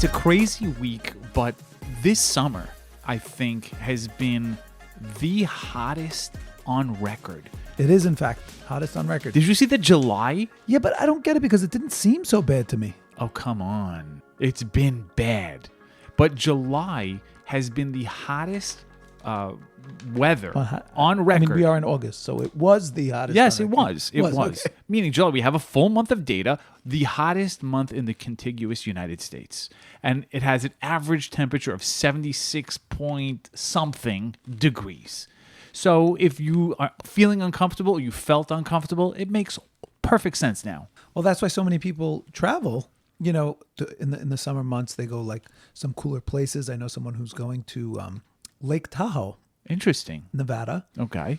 It's a crazy week, but this summer, I think, has been the hottest on record. It is, in fact, hottest on record. Did you see that July? Yeah, but I don't get it because it didn't seem so bad to me. Oh, come on. It's been bad. But July has been the hottest weather on record. I mean, we are in August, so it was the hottest. Yes, it was. It was. Okay. Meaning, July, we have a full month of data, the hottest month in the contiguous United States. And it has an average temperature of 76 point something degrees. So if you are feeling uncomfortable or you felt uncomfortable, it makes perfect sense now. Well, that's why so many people travel. You know, in the summer months, they go like some cooler places. I know someone who's going to Lake Tahoe, Interesting. Nevada. Okay.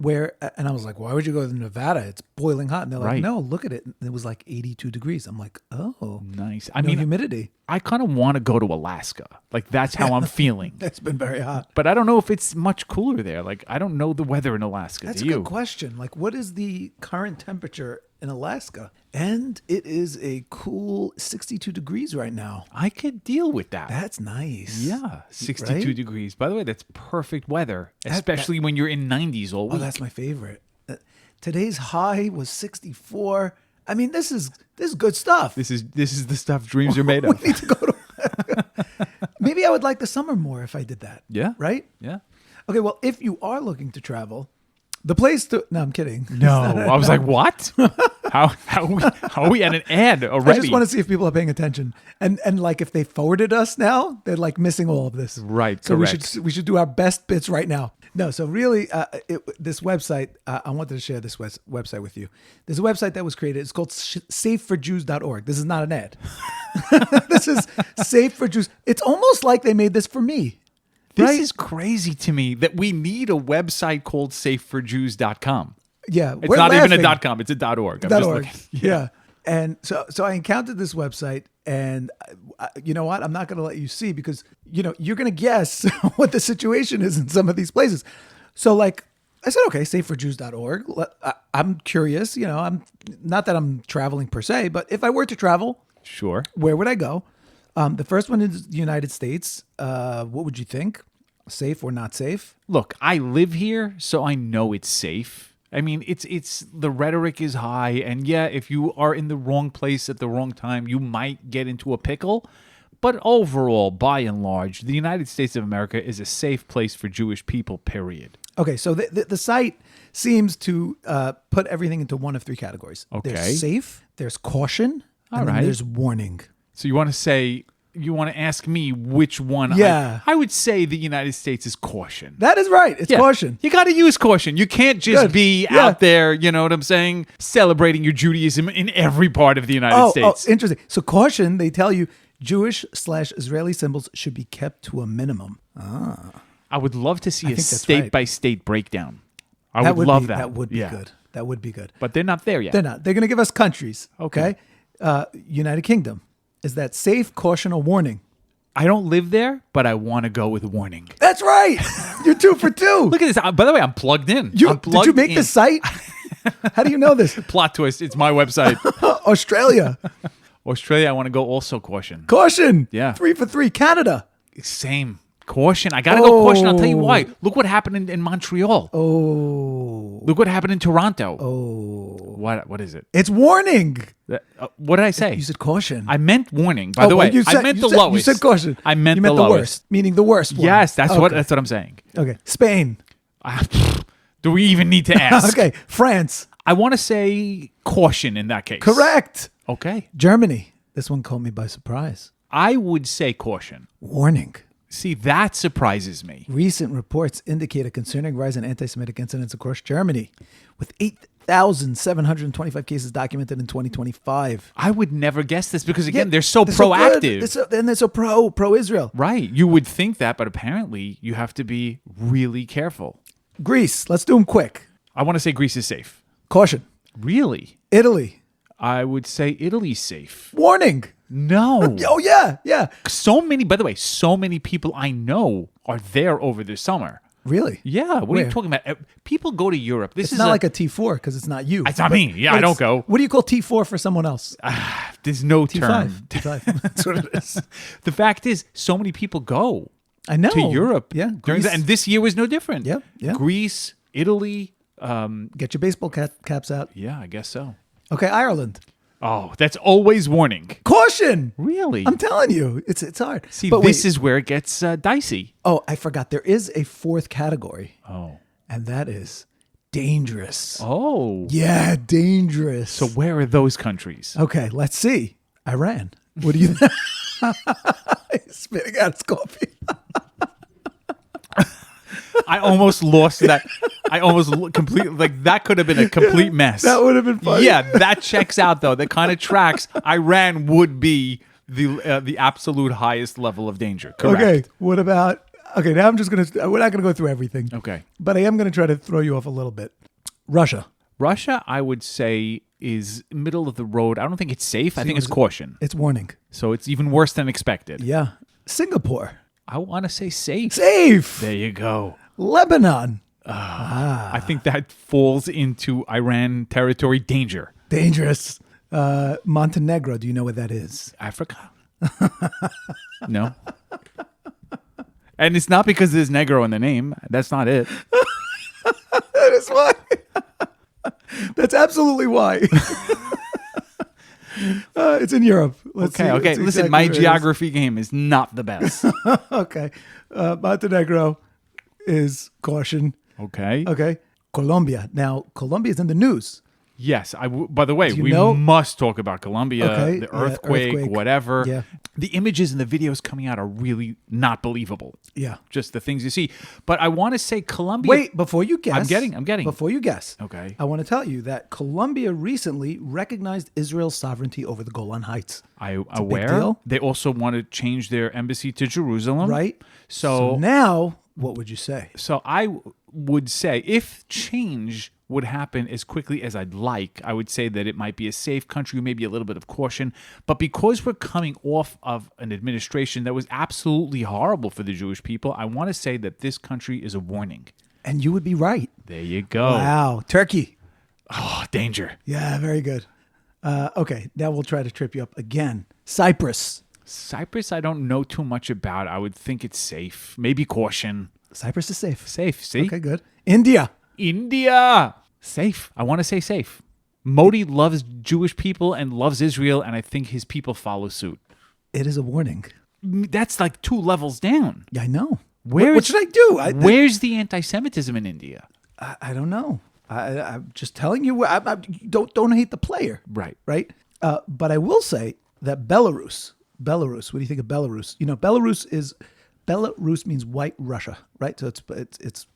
And I was like, why would you go to Nevada? It's boiling hot. And they're like, Right. no, look at it. And it was like 82 degrees. I'm like, oh, Nice. no humidity. I kind of want to go to Alaska. Like, that's how I'm feeling. It's been very hot. But I don't know if it's much cooler there. Like, I don't know the weather in Alaska. That's Do a you? good question. Like, what is the current temperature in Alaska? And it is a cool 62 degrees right now. I could deal with that. That's nice. Yeah, 62 Right? degrees. By the way, that's perfect weather, especially when you're in 90s all week. Oh, that's my favorite. Today's high was 64. I mean, this is good stuff. This is the stuff dreams are made of. We need to go to. Maybe I would like the summer more if I did that. Yeah. Right? Yeah. Okay, well, if you are looking to travel, the place to... No, I'm kidding. No, I was like, what? How are we at an ad already? I just want to see if people are paying attention. And like if they forwarded us now, they're like missing all of this. Right, So correct. we should do our best bits right now. No, so really, this website, I wanted to share this website with you. There's a website that was created. It's called safeforjews.org. This is not an ad. This is Safe for Jews. It's almost like they made this for me. This right? is crazy to me that we need a website called safeforjews.com. Yeah. It's not even a .com, it's a .org. I'm just .org. looking. Yeah. And so I encountered this website, and you know what? I'm not going to let you see because, you know, you're going to guess what the situation is in some of these places. So like I said, okay, safeforjews.org. I'm curious, you know, I'm not that I'm traveling per se, but if I were to travel, Sure. where would I go? The first one is the United States. What would you think? Safe or not safe? Look, I live here, so I know it's safe. I mean, it's the rhetoric is high, and yeah, if you are in the wrong place at the wrong time, you might get into a pickle. But overall, by and large, the United States of America is a safe place for Jewish people, period. Okay, so the site seems to put everything into one of three categories. Okay. There's safe, there's caution, All and then right. there's warning. So you want to ask me which one? Yeah. I would say the United States is caution. That is right. It's Yeah. caution. You got to use caution. You can't just Good. be Yeah. out there, you know what I'm saying, celebrating your Judaism in every part of the United Oh, States. interesting. So caution, they tell you Jewish/Israeli symbols should be kept to a minimum. I would love to see a think that's state-by-state breakdown. I would love that. That would be Yeah. good. That would be good. But they're not there yet. They're not. They're going to give us countries. Okay. United Kingdom. Is that safe, caution, or warning? I don't live there, but I want to go with warning. That's right. You're 2 for 2. Look at this. By the way, I'm plugged in. Did I'm plugged you make in. the site? How do you know this? Plot twist. It's my website. Australia. Australia, I want to go also caution. Caution. Yeah. 3 for 3. Canada. Same. Caution. I got to go caution. I'll tell you why. Oh. Look what happened in Montreal. Oh. Look what happened in Toronto. Oh. What is it? It's warning. What did I say? You said caution. I meant warning. By the way, I meant the lowest. You said caution. I meant you the meant the lowest. worst, meaning the worst one. Yes, that's what Okay. I'm saying. Okay. Spain. Do we even need to ask? Okay. France. I want to say caution in that case. Correct. Okay. Germany. This one caught me by surprise. I would say caution. Warning. See, that surprises me. Recent reports indicate a concerning rise in anti-Semitic incidents across Germany, with 8,725 cases documented in 2025. I would never guess this because, again, Yeah, they're so good. proactive. And they're so pro-Israel. Right. You would think that, but apparently you have to be really careful. Greece. Let's do them quick. I want to say Greece is safe. Caution. Really? Italy. I would say Italy's safe. Warning. No. Oh, yeah. Yeah. By the way, so many people I know are there over the summer. Really? Yeah, what are Where? you talking about? People go to Europe. This It's is not like a T4 because it's not you. It's not me. Yeah, But I don't it's- go. What do you call T4 for someone else? There's no T5. term. T5. That's what it is. The fact is, so many people go I know. to Europe. Yeah. during Greece. and this year was no different. Yeah, yeah. Greece, Italy. Get your baseball caps out. Yeah, I guess so. Okay, Ireland. Oh, that's always warning. Caution. Really? I'm telling you, it's hard. See, But this wait. is where it gets dicey. Oh, I forgot. There is a fourth category, Oh. and that is dangerous. Oh. Yeah, dangerous. So where are those countries? Okay, let's see. Iran. What do you think? He's spitting out his coffee. I almost lost that. I almost completely, like, that could have been a complete mess. That would have been funny. Yeah, that checks out, though. That kind of tracks. Iran would be the absolute highest level of danger. Correct. Okay, what about? Okay, now I'm just gonna. We're not gonna go through everything. Okay. But I am gonna try to throw you off a little bit. Russia. Russia, I would say, is middle of the road. I don't think it's safe. I think it's caution. It's warning. So it's even worse than expected. Yeah. Singapore. I want to say safe. Safe. There you go. Lebanon. I think that falls into Iran territory danger. Dangerous. Montenegro. Do you know what that is? Africa? No. And it's not because there's Negro in the name. That's not it. That is why. That's absolutely why. It's in Europe. Let's see. Okay. Let's see Listen, exactly my where it is. geography game is not the best. Okay. Montenegro is caution. Okay. Okay. Colombia. Now, Colombia is in the news. Yes. By the way, you we know- must talk about Colombia, Okay, the yeah, earthquake, whatever. Yeah. The images and the videos coming out are really not believable. Yeah. Just the things you see. But I want to say Colombia. Wait, before you guess. I'm getting. Before you guess. Okay. I want to tell you that Colombia recently recognized Israel's sovereignty over the Golan Heights. I'm big aware. deal. They also want to change their embassy to Jerusalem. Right? So now, what would you say? So I would say if change would happen as quickly as I'd like, I would say that it might be a safe country, maybe a little bit of caution. But because we're coming off of an administration that was absolutely horrible for the Jewish people, I want to say that this country is a warning. And you would be right. There you go. Wow. Turkey. Oh, danger. Yeah, very good. Okay, now we'll try to trip you up again. Cyprus. Cyprus, I don't know too much about. I would think it's safe. Maybe caution. Cyprus is safe. Safe, see? Okay, good. India. India. Safe. I want to say safe. Modi loves Jewish people and loves Israel, and I think his people follow suit. It is a warning. That's like 2 levels down. Yeah, I know. Where what is- should I do? Where's the anti-Semitism in India? I don't know. I'm just telling you. Don't hate the player. Right. Right. But I will say that Belarus. What do you think of Belarus? You know, Belarus means white Russia, right? So it's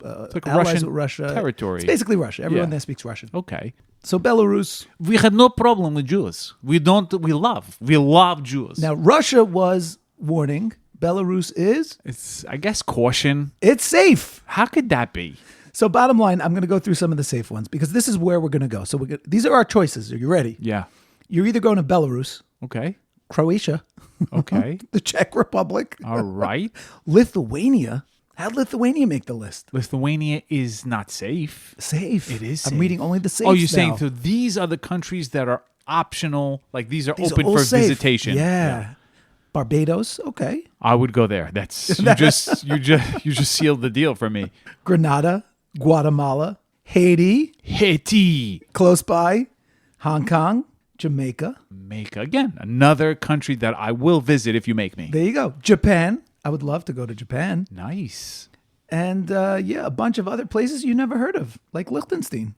like allies Russian with Russia territory. It's basically Russia. Everyone Yeah. there speaks Russian. Okay. So Belarus. We had no problem with Jews. We love Jews. Now Russia was warning. Belarus is. It's, I guess, caution. It's safe. How could that be? So bottom line, I'm going to go through some of the safe ones because this is where we're going to go. So these are our choices. Are you ready? Yeah. You're either going to Belarus, Okay. Croatia, Okay. the Czech Republic, All right. Lithuania. How'd Lithuania make the list? Lithuania is not safe. Safe. It is I'm safe. reading only the safe. Oh, you're saying so these are the countries that are optional, like these are open all for safe. visitation. Yeah. Barbados. Okay. I would go there. That's you just sealed the deal for me. Grenada, Guatemala, Haiti, Haiti. close by, Hong Kong, Jamaica. Make again another country that I will visit if you make me. There you go. Japan. I would love to go to Japan. Nice. And a bunch of other places you never heard of, like Liechtenstein.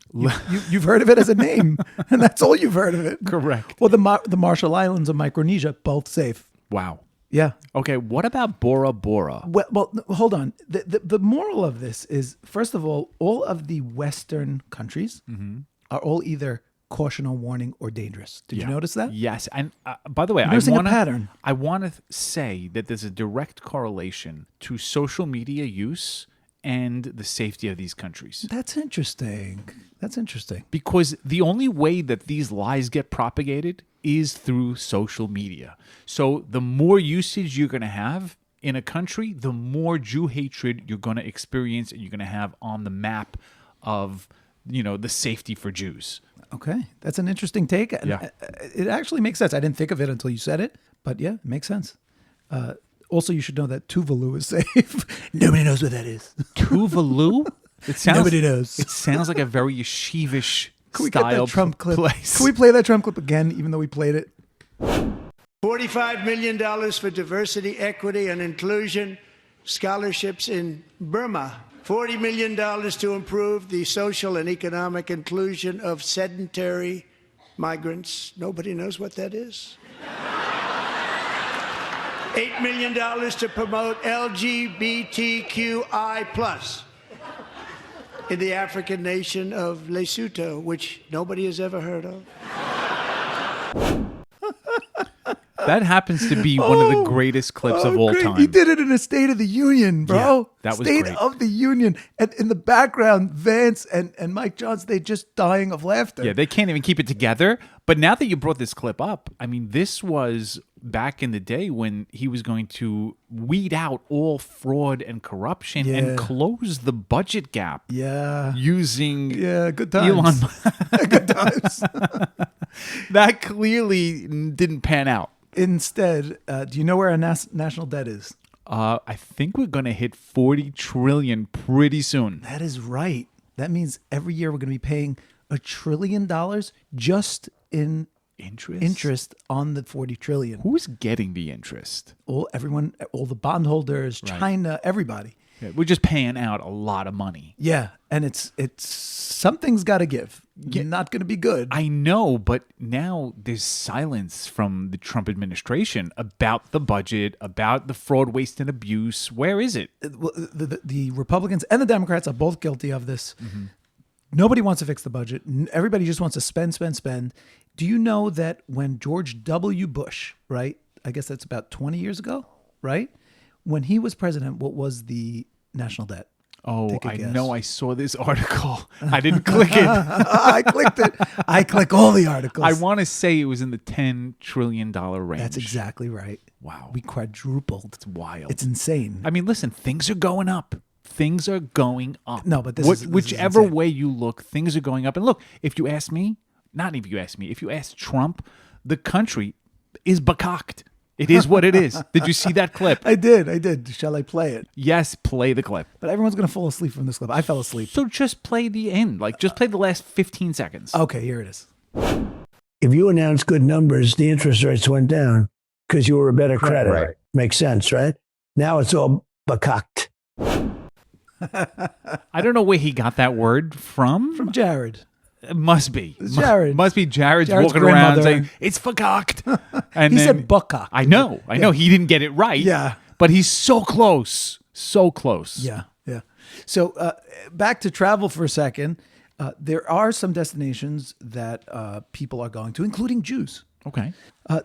You've heard of it as a name, and that's all you've heard of it. Correct. Well, the Marshall Islands of Micronesia, both safe. Wow. Yeah. Okay, what about Bora Bora? Well, hold on. The moral of this is, first of all of the Western countries are all either caution or warning or dangerous. Did you notice that? Yes, and by the way, noticing a pattern. I want to say that there's a direct correlation to social media use and the safety of these countries. That's interesting. Because the only way that these lies get propagated is through social media. So the more usage you're going to have, in a country, the more Jew hatred you're going to experience and you're going to have on the map of, the safety for Jews. Okay, that's an interesting take. And Yeah. it actually makes sense. I didn't think of it until you said it, but yeah, it makes sense. Also, you should know that Tuvalu is safe. Nobody knows what that is. Tuvalu? Nobody knows. It sounds like a very yeshivish Can we get style that Trump clip? place. Can we play that Trump clip again, even though we played it? $45 million for diversity, equity, and inclusion scholarships in Burma. $40 million to improve the social and economic inclusion of sedentary migrants. Nobody knows what that is. $8 million to promote LGBTQI+ in the African nation of Lesotho, which nobody has ever heard of. That happens to be one of the greatest clips of all great. time. He did it in a State of the Union, bro. Yeah, that was State great. of the Union. And in the background, Vance and Mike Johnson, they just dying of laughter. Yeah, they can't even keep it together. But now that you brought this clip up, I mean, this was back in the day when he was going to weed out all fraud and corruption Yeah. and close the budget gap Yeah. using Good times. Elon. Good times. That clearly didn't pan out. Instead, do you know where our national debt is? I think we're going to hit 40 trillion pretty soon. That is right. That means every year we're going to be paying $1 trillion just in interest on the 40 trillion. Who's getting the interest? Everyone, all the bondholders, Right. China, everybody. Yeah, we're just paying out a lot of money. Yeah, and it's something's got to give. You're not going to be good. I know, but now there's silence from the Trump administration about the budget, about the fraud, waste, and abuse. Where is it? Well, the Republicans and the Democrats are both guilty of this. Nobody wants to fix the budget. Everybody just wants to spend, spend, spend. Do you know that when George W. Bush, right? I guess that's about 20 years ago, right? When he was president, what was the national debt? Oh, Take a I guess. know. I saw this article. I didn't click it. I clicked it. I click all the articles. I want to say it was in the $10 trillion range. That's exactly right. Wow. We quadrupled. It's wild. It's insane. I mean, listen, things are going up. Things are going up. No, but this is whichever insane. way you look, things are going up. And look, if you ask me, not if you ask me, if you ask Trump, the country is becocked. It is what it is. Did you see that clip? I did. Shall I play it? Yes, play the clip. But everyone's going to fall asleep from this clip. I fell asleep. So just play the end. Like, just play the last 15 seconds. Okay, here it is. If you announced good numbers, the interest rates went down because you were a better credit. Right. Makes sense, right? Now it's all becocked. I don't know where he got that word from. From Jared. It must be. Jared. Must be Jared's Jared's walking around grandmother. saying, it's forcocked. And He then- said buckock. I know. He didn't get it right. Yeah. But he's so close. So close. Yeah. So back to travel for a second. There are some destinations that people are going to, including Jews. Okay.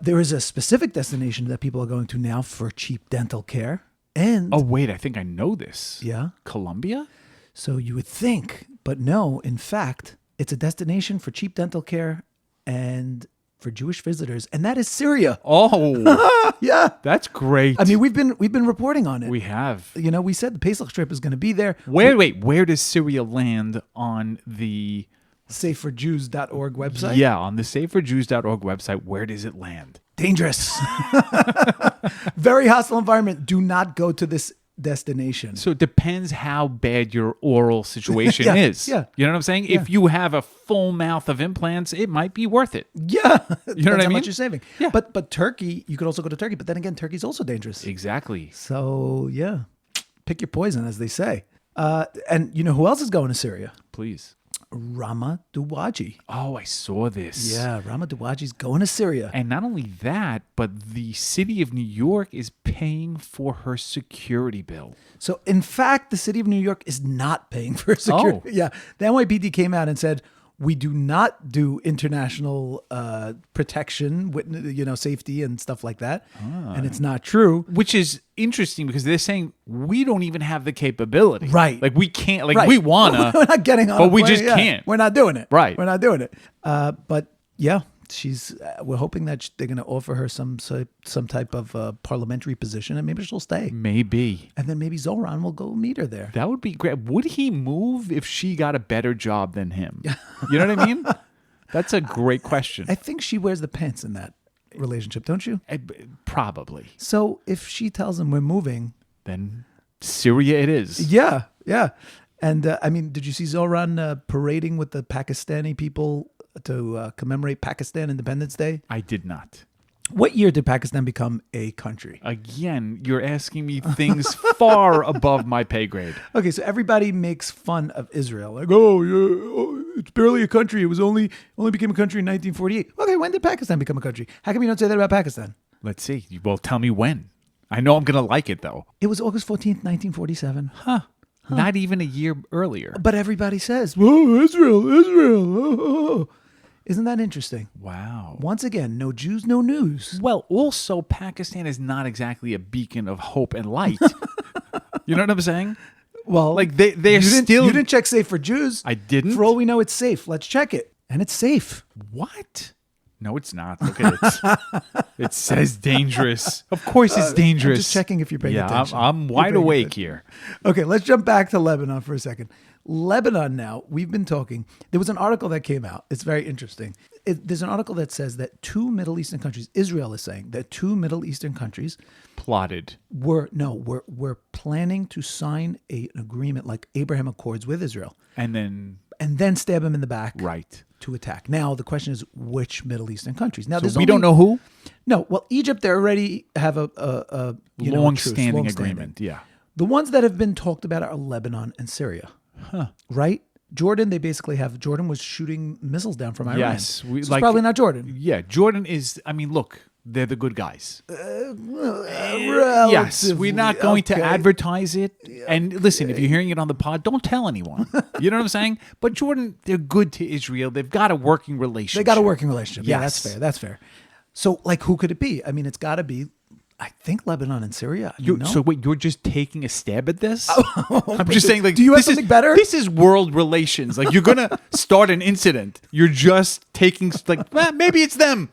There is a specific destination that people are going to now for cheap dental care. And Oh, wait. I think I know this. yeah. Colombia? So you would think, but no, in fact, it's a destination for cheap dental care and for Jewish visitors, and that is Syria. Oh, Yeah. that's great. I mean, we've been reporting on it. we have. You know, we said the Pesach trip is going to be there. Where does Syria land on the SafeForJews.org website. Yeah, on the SafeForJews.org website? Where does it land? Dangerous. Very hostile environment. Do not go to this destination. So it depends how bad your oral situation Yeah, is. yeah. You know what I'm saying? If you have a full mouth of implants, it might be worth it. Yeah. You know what I How mean? much you're saving. Yeah. But Turkey, you could also go to Turkey. But then again, Turkey's also dangerous. Exactly. So yeah, pick your poison, as they say. And you know who else is going to Syria? Please. Rama Duwaji. Oh, I saw this. Yeah, Rama Duwaji's going to Syria. And not only that, but the city of New York is paying for her security bill. So, in fact, the city of New York is not paying for security. Oh. Yeah, the NYPD came out and said, we do not do international protection, safety and stuff like that. And it's not true. Which is interesting because they're saying we don't even have the capability. Right. Like we can't, like Right. we wanna. We're not getting on but a we plane. just Yeah. can't. We're not doing it. Right. We're not doing it. But yeah, she's. We're hoping that they're going to offer her some type of parliamentary position, and maybe she'll stay. Maybe. And then maybe Zoran will go meet her there. That would be great. Would he move if she got a better job than him? You know what I mean? That's a great question. I think she wears the pants in that relationship, don't you? Probably. So if she tells him we're moving, Then Syria it is. yeah. And I mean, did you see Zoran parading with the Pakistani people to commemorate Pakistan Independence Day? I did not. What year did Pakistan become a country? Again, you're asking me things far above my pay grade. Okay, so everybody makes fun of Israel. Like, oh, it's barely a country. It was only became a country in 1948. Okay, when did Pakistan become a country? How come you don't say that about Pakistan? Let's see. Well, tell me when. I know I'm going to like it, though. It was August 14th, 1947. Not even a year earlier. But everybody says, whoa, Israel. Oh. Isn't that interesting? Wow. Once again, no Jews, no news. Well, also, Pakistan is not exactly a beacon of hope and light. You know what I'm saying? Well, Like, they're still... You didn't check safe for Jews. I didn't? For all we know, it's safe. Let's check it. And it's safe. What? No, it's not. Look at it. It says dangerous. Of course it's dangerous. I'm just checking if you're paying attention. I'm wide awake here. Okay, let's jump back to Lebanon for a second. Lebanon now, we've been talking. There was an article that came out. It's very interesting. There's an article that says that two Middle Eastern countries, Israel is saying that two Middle Eastern countries Plotted. were planning to sign an agreement like Abraham Accords with Israel And then, and then stab him in the back right. to attack. Now, the question is which Middle Eastern countries? Now, So we don't know who? No, well, Egypt, they already have a Long-standing truce, agreement. Yeah. The ones that have been talked about are Lebanon and Syria. Right? Jordan, Jordan was shooting missiles down from Iran. Yes. So it's probably not Jordan. Yeah. Jordan is, I mean, look, they're the good guys. Yes. We're not going to advertise it. And listen, if you're hearing it on the pod, don't tell anyone. You know what I'm saying? But Jordan, they're good to Israel. They've got a working relationship. They got a working relationship. Yeah, Yes. that's fair. So, like, who could it be? I mean, it's got to be, I think, Lebanon and Syria. So wait, you're just taking a stab at this? I'm just saying, like, do you have this something is, better? This is world relations. Like, you're gonna start an incident. You're just taking, like, maybe it's them.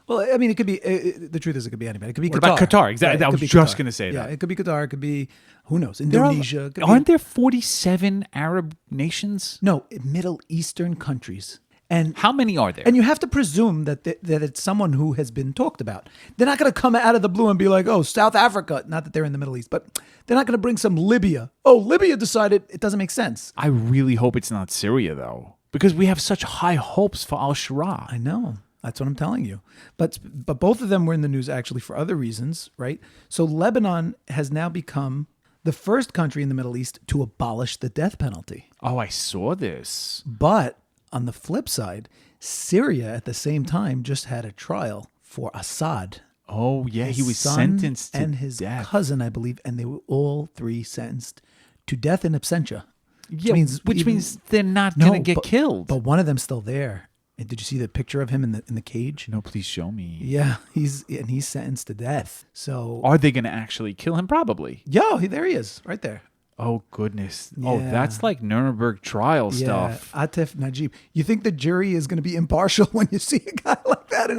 Well, I mean, it could be. The truth is, it could be anybody. It could be What Qatar. about Qatar? Exactly. Right, I it was could be just Qatar. gonna say that. Yeah, it could be Qatar. It could be, who knows, Indonesia. Aren't there 47 Arab nations? No, Middle Eastern countries. And How many are there? And you have to presume that that it's someone who has been talked about. They're not going to come out of the blue and be like, oh, South Africa. Not that they're in the Middle East, but they're not going to bring some Libya. Oh, Libya decided. It doesn't make sense. I really hope it's not Syria, though, because we have such high hopes for al-Shura. I know. That's what I'm telling you. But both of them were in the news actually for other reasons, right? So Lebanon has now become the first country in the Middle East to abolish the death penalty. Oh, I saw this. But on the flip side, Syria at the same time just had a trial for Assad. Oh, yeah, he was son sentenced to and his death. cousin, I believe, and they were all three sentenced to death in absentia. Yeah, which even- means they're not going to get killed. But one of them's still there. And did you see the picture of him in the cage? No, please show me. Yeah, he's sentenced to death. So Are they going to actually kill him? Probably. there he is, right there. Oh, goodness. Oh, Yeah. that's like Nuremberg trial stuff. Yeah, Atif Najib. You think the jury is going to be impartial when you see a guy like that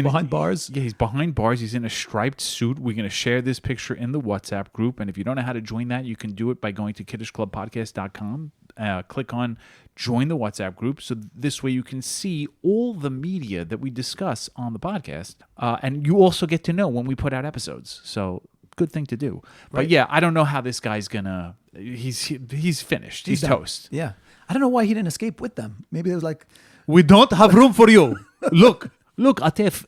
behind bars? Yeah, he's behind bars. He's in a striped suit. We're going to share this picture in the WhatsApp group. And if you don't know how to join that, you can do it by going to kiddishclubpodcast.com. Click on join the WhatsApp group. So this way you can see all the media that we discuss on the podcast. And you also get to know when we put out episodes. So good thing to do. But yeah, I don't know how this guy's gonna. He's finished. He's done. toast. Yeah, I don't know why he didn't escape with them. Maybe it was like, We don't have room for you. Look, Atif.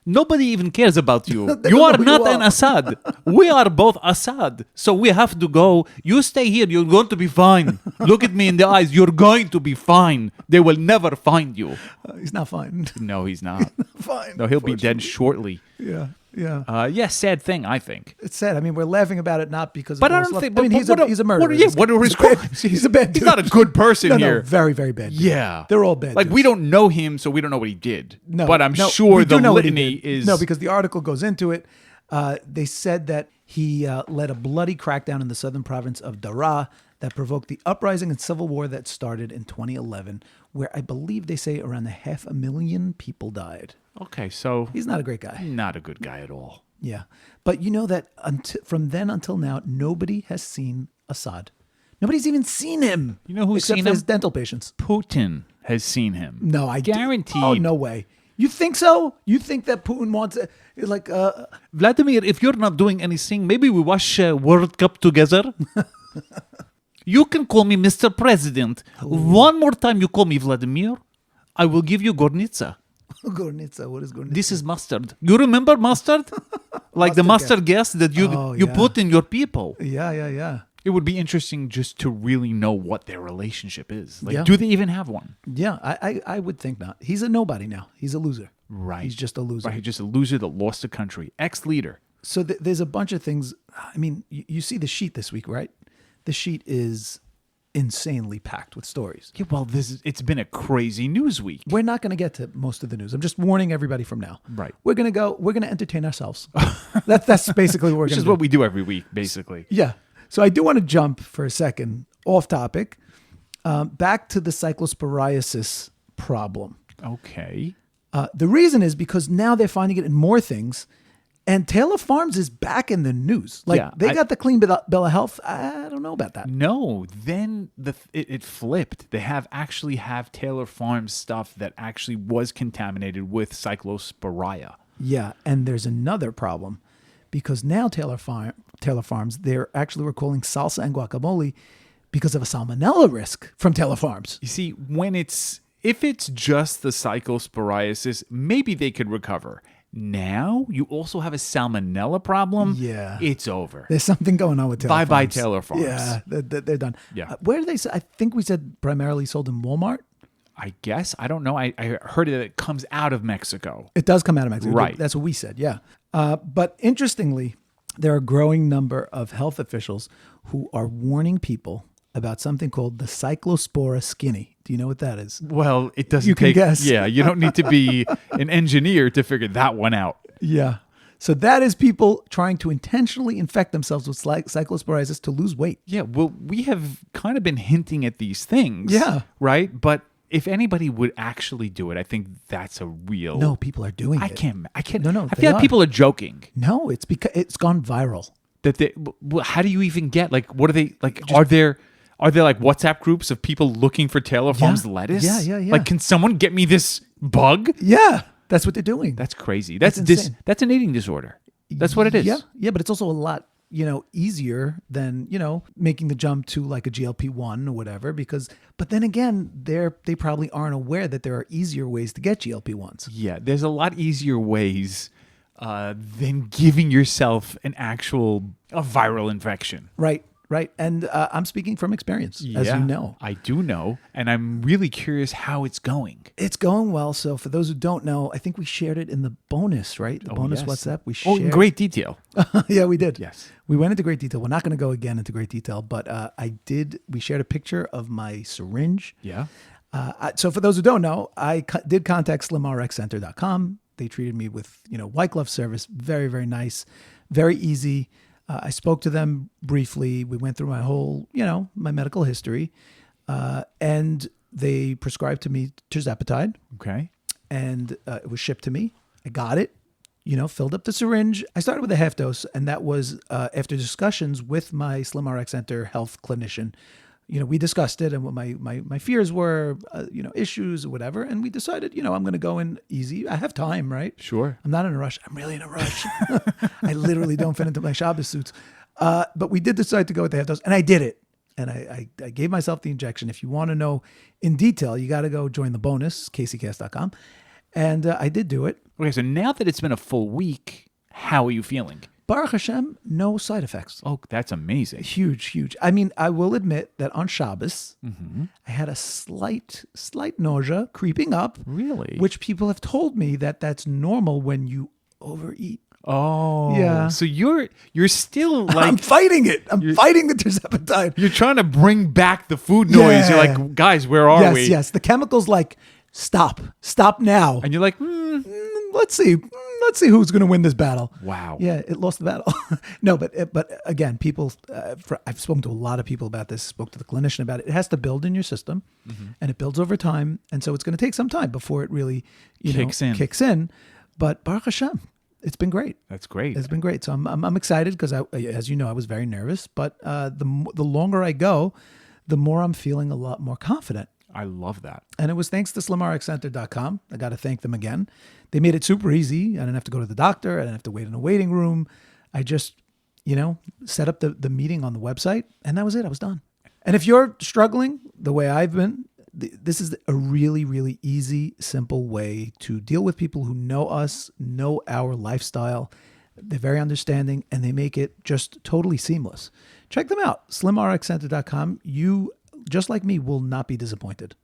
Nobody even cares about you. They You don't are know who not you an are. Assad. We are both Assad. So we have to go. You stay here. You're going to be fine. Look at me in the eyes. You're going to be fine. They will never find you. he's not fine. No, he's not. Fine. No, he'll be dead shortly. Yeah, yeah. Yeah, sad thing, I think. It's sad. I mean, we're laughing about it not because. But of I all don't stuff. think. I mean, he's a murderer. What are his crimes? He's a bad dude. He's not a good person No, here. very, very bad. Dude. Yeah, they're all bad. Like dudes. we don't know him, so we don't know what he did. No, but I'm no, sure we do the know what he litany did. is No, because the article goes into it. They said that he led a bloody crackdown in the southern province of Daraa that provoked the uprising and civil war that started in 2011, where I believe they say around 500,000 people died. Okay, so He's not a great guy. not a good guy at all. Yeah. But you know that from then until now, nobody has seen Assad. Nobody's even seen him. You know who's except seen for him? his dental patients. Putin has seen him. No, I guaranteed. Oh, no way. You think so? You think that Putin wants like Vladimir, if you're not doing anything, maybe we watch World Cup together. You can call me Mr. President. One more time you call me Vladimir, I will give you gornitsa. Gornitsa? What is Gornitsa? This is mustard. You remember mustard? Like the mustard gas that you yeah. put in your people. Yeah. It would be interesting just to really know what their relationship is. Like, Yeah. do they even have one? Yeah, I would think not. He's a nobody now. He's a loser. Right. He's just a loser. Right, he's just a loser that lost the country. Ex-leader. So there's a bunch of things. I mean, you see the sheet this week, right? The sheet is insanely packed with stories. Yeah, well, it's been a crazy news week. We're not going to get to most of the news. I'm just warning everybody from now. Right. We're going to entertain ourselves. That's basically what we're Which going is to do. what we do every week, basically. Yeah. So I do want to jump for a second off topic, back to the cyclosporiasis problem. Okay. The reason is because now they're finding it in more things, and Taylor Farms is back in the news. Like they got the clean bill of health. I don't know about that. No, then it flipped. They actually have Taylor Farms stuff that actually was contaminated with cyclosporia. Yeah, and there's another problem because now Taylor Farms, they're actually recalling salsa and guacamole because of a salmonella risk from Taylor Farms. You see, if it's just the cyclosporiasis, maybe they could recover. Now you also have a salmonella problem. Yeah. It's over. There's something going on with Taylor Farms. Bye-bye Taylor Farms. Yeah, they're done. Yeah. Where do they say? I think we said primarily sold in Walmart. I guess. I don't know. I heard that it comes out of Mexico. It does come out of Mexico. Right. That's what we said, yeah. But interestingly, there are a growing number of health officials who are warning people about something called the Cyclospora skinny. Do you know what that is? Well, it doesn't You can guess. Yeah, you don't need to be an engineer to figure that one out. Yeah. So that is people trying to intentionally infect themselves with cyclosporiasis to lose weight. Yeah, well, we have kind of been hinting at these things. Yeah. Right? But if anybody would actually do it, I think that's a real... No, people are doing I it. can't... No, I they feel like are. people are joking. No, it's because it's gone viral. How do you even get... Like, what are they... Like, are there like WhatsApp groups of people looking for Taylor Farms lettuce? Yeah. Like, can someone get me this bug? Yeah, that's what they're doing. That's crazy. That's insane. That's an eating disorder. That's what it is. Yeah, but it's also a lot, easier than, making the jump to like a GLP-1 or whatever but then again, they probably aren't aware that there are easier ways to get GLP-1s. Yeah, there's a lot easier ways than giving yourself a viral infection. Right. And I'm speaking from experience, as you know. I do know, and I'm really curious how it's going. It's going well. So for those who don't know, I think we shared it in the bonus, right? The bonus yes. WhatsApp. We shared. in great detail. Yeah, we did. Yes. We went into great detail. We're not going to go again into great detail, but we shared a picture of my syringe. Yeah. So for those who don't know, I did contact slimrxcenter.com. They treated me with, white glove service. Very, very nice. Very easy. I spoke to them briefly. We went through my whole, my medical history. And they prescribed to me tirzepatide. Okay. And it was shipped to me. I got it, filled up the syringe. I started with a half dose. And that was after discussions with my SlimRx Center health clinician. We discussed it and what my fears were, issues or whatever. And we decided, I'm going to go in easy. I have time, right? Sure. I'm not in a rush. I'm really in a rush. I literally don't fit into my Shabbos suits. But we did decide to go with the half dose, and I did it. And I gave myself the injection. If you want to know in detail, you got to go join the bonus, caseycast.com. And I did do it. Okay, so now that it's been a full week, how are you feeling? Baruch Hashem, no side effects. Oh, that's amazing. Huge. I mean, I will admit that on Shabbos, I had a slight nausea creeping up. Really? Which people have told me that's normal when you overeat. Oh. Yeah. So you're still like... I'm fighting it. I'm fighting the tirzepatide. You're trying to bring back the food noise. You're like, guys, where are we? Yes. The chemical's like, stop now. And you're like, Let's see. let's see who's going to win this battle. Wow. Yeah, it lost the battle. No, but again, people. I've spoken to a lot of people about this. Spoke to the clinician about it. It has to build in your system, and it builds over time, and so it's going to take some time before it really kicks in. But Baruch Hashem, it's been great. That's great. It's been great. So I'm excited because as you know, I was very nervous. But the longer I go, the more I'm feeling a lot more confident. I love that. And it was thanks to slimrxcenter.com. I got to thank them again. They made it super easy. I didn't have to go to the doctor. I didn't have to wait in a waiting room. I just, set up the meeting on the website, and that was it. I was done. And if you're struggling the way I've been, this is a really, really easy, simple way to deal with people who know us, know our lifestyle. They're very understanding, and they make it just totally seamless. Check them out, slimrxcenter.com. You, just like me, will not be disappointed.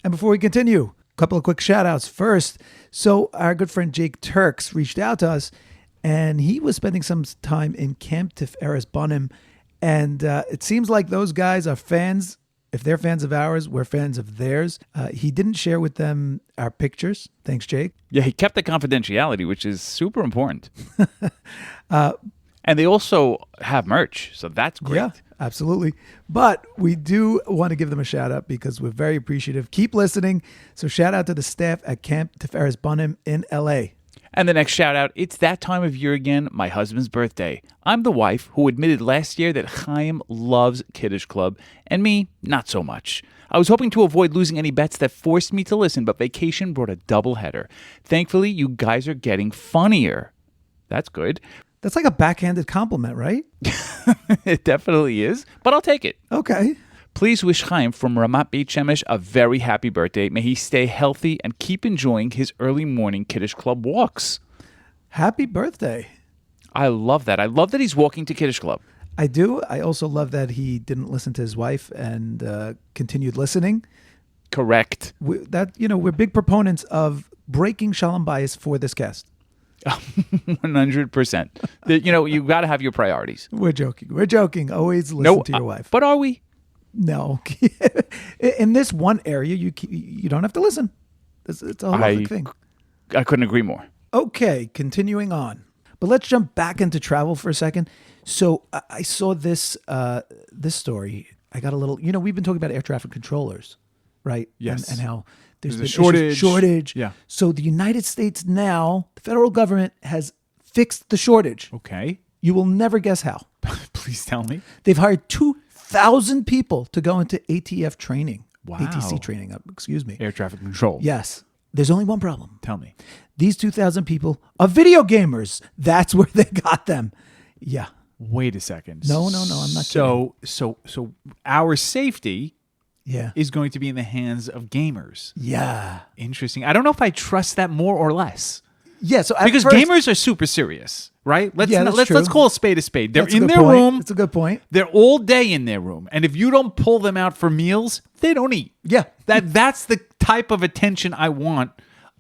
And before we continue, a couple of quick shout outs. First, so our good friend Jake Turks reached out to us, and he was spending some time in Camp Tiferes Bunim, and it seems like those guys are fans. If they're fans of ours, we're fans of theirs. He didn't share with them our pictures. Thanks, Jake. Yeah, he kept the confidentiality, which is super important. And they also have merch, so that's great. Yeah, absolutely. But we do want to give them a shout out because we're very appreciative. Keep listening. So shout out to the staff at Camp Tiferes Bunim in LA. And the next shout out, it's that time of year again, my husband's birthday. I'm the wife who admitted last year that Chaim loves Kiddush Club, and me, not so much. I was hoping to avoid losing any bets that forced me to listen, but vacation brought a doubleheader. Thankfully, you guys are getting funnier. That's good. That's like a backhanded compliment, right? It definitely is, but I'll take it. Okay. Please wish Chaim from Ramat Beit Shemesh a very happy birthday. May he stay healthy and keep enjoying his early morning Kiddush Club walks. Happy birthday. I love that. I love that he's walking to Kiddush Club. I do. I also love that he didn't listen to his wife and continued listening. Correct. We're big proponents of breaking shalom bias for this cast. 100%. You got to have your priorities. We're joking. Always listen to your wife. But are we? No. In this one area, you don't have to listen. It's a whole thing. I couldn't agree more. Okay, continuing on. But let's jump back into travel for a second. So I saw this story. I got a little, we've been talking about air traffic controllers, right? Yes. And how there's a been shortage. Yeah. So the United States now, the federal government has fixed the shortage. Okay. You will never guess how. Please tell me. They've hired 2,000 people to go into ATF training. Wow. ATC training, excuse me. Air traffic control. Yes. There's only one problem. Tell me. These 2,000 people are video gamers. That's where they got them. Yeah. Wait a second. No, I'm not kidding. So our safety Yeah. is going to be in the hands of gamers. Yeah. Interesting. I don't know if I trust that more or less. Yeah. So Because gamers are super serious, right? Let's call a spade a spade. They're in their room. That's a good point. They're all day in their room. And if you don't pull them out for meals, they don't eat. Yeah. That's the type of attention I want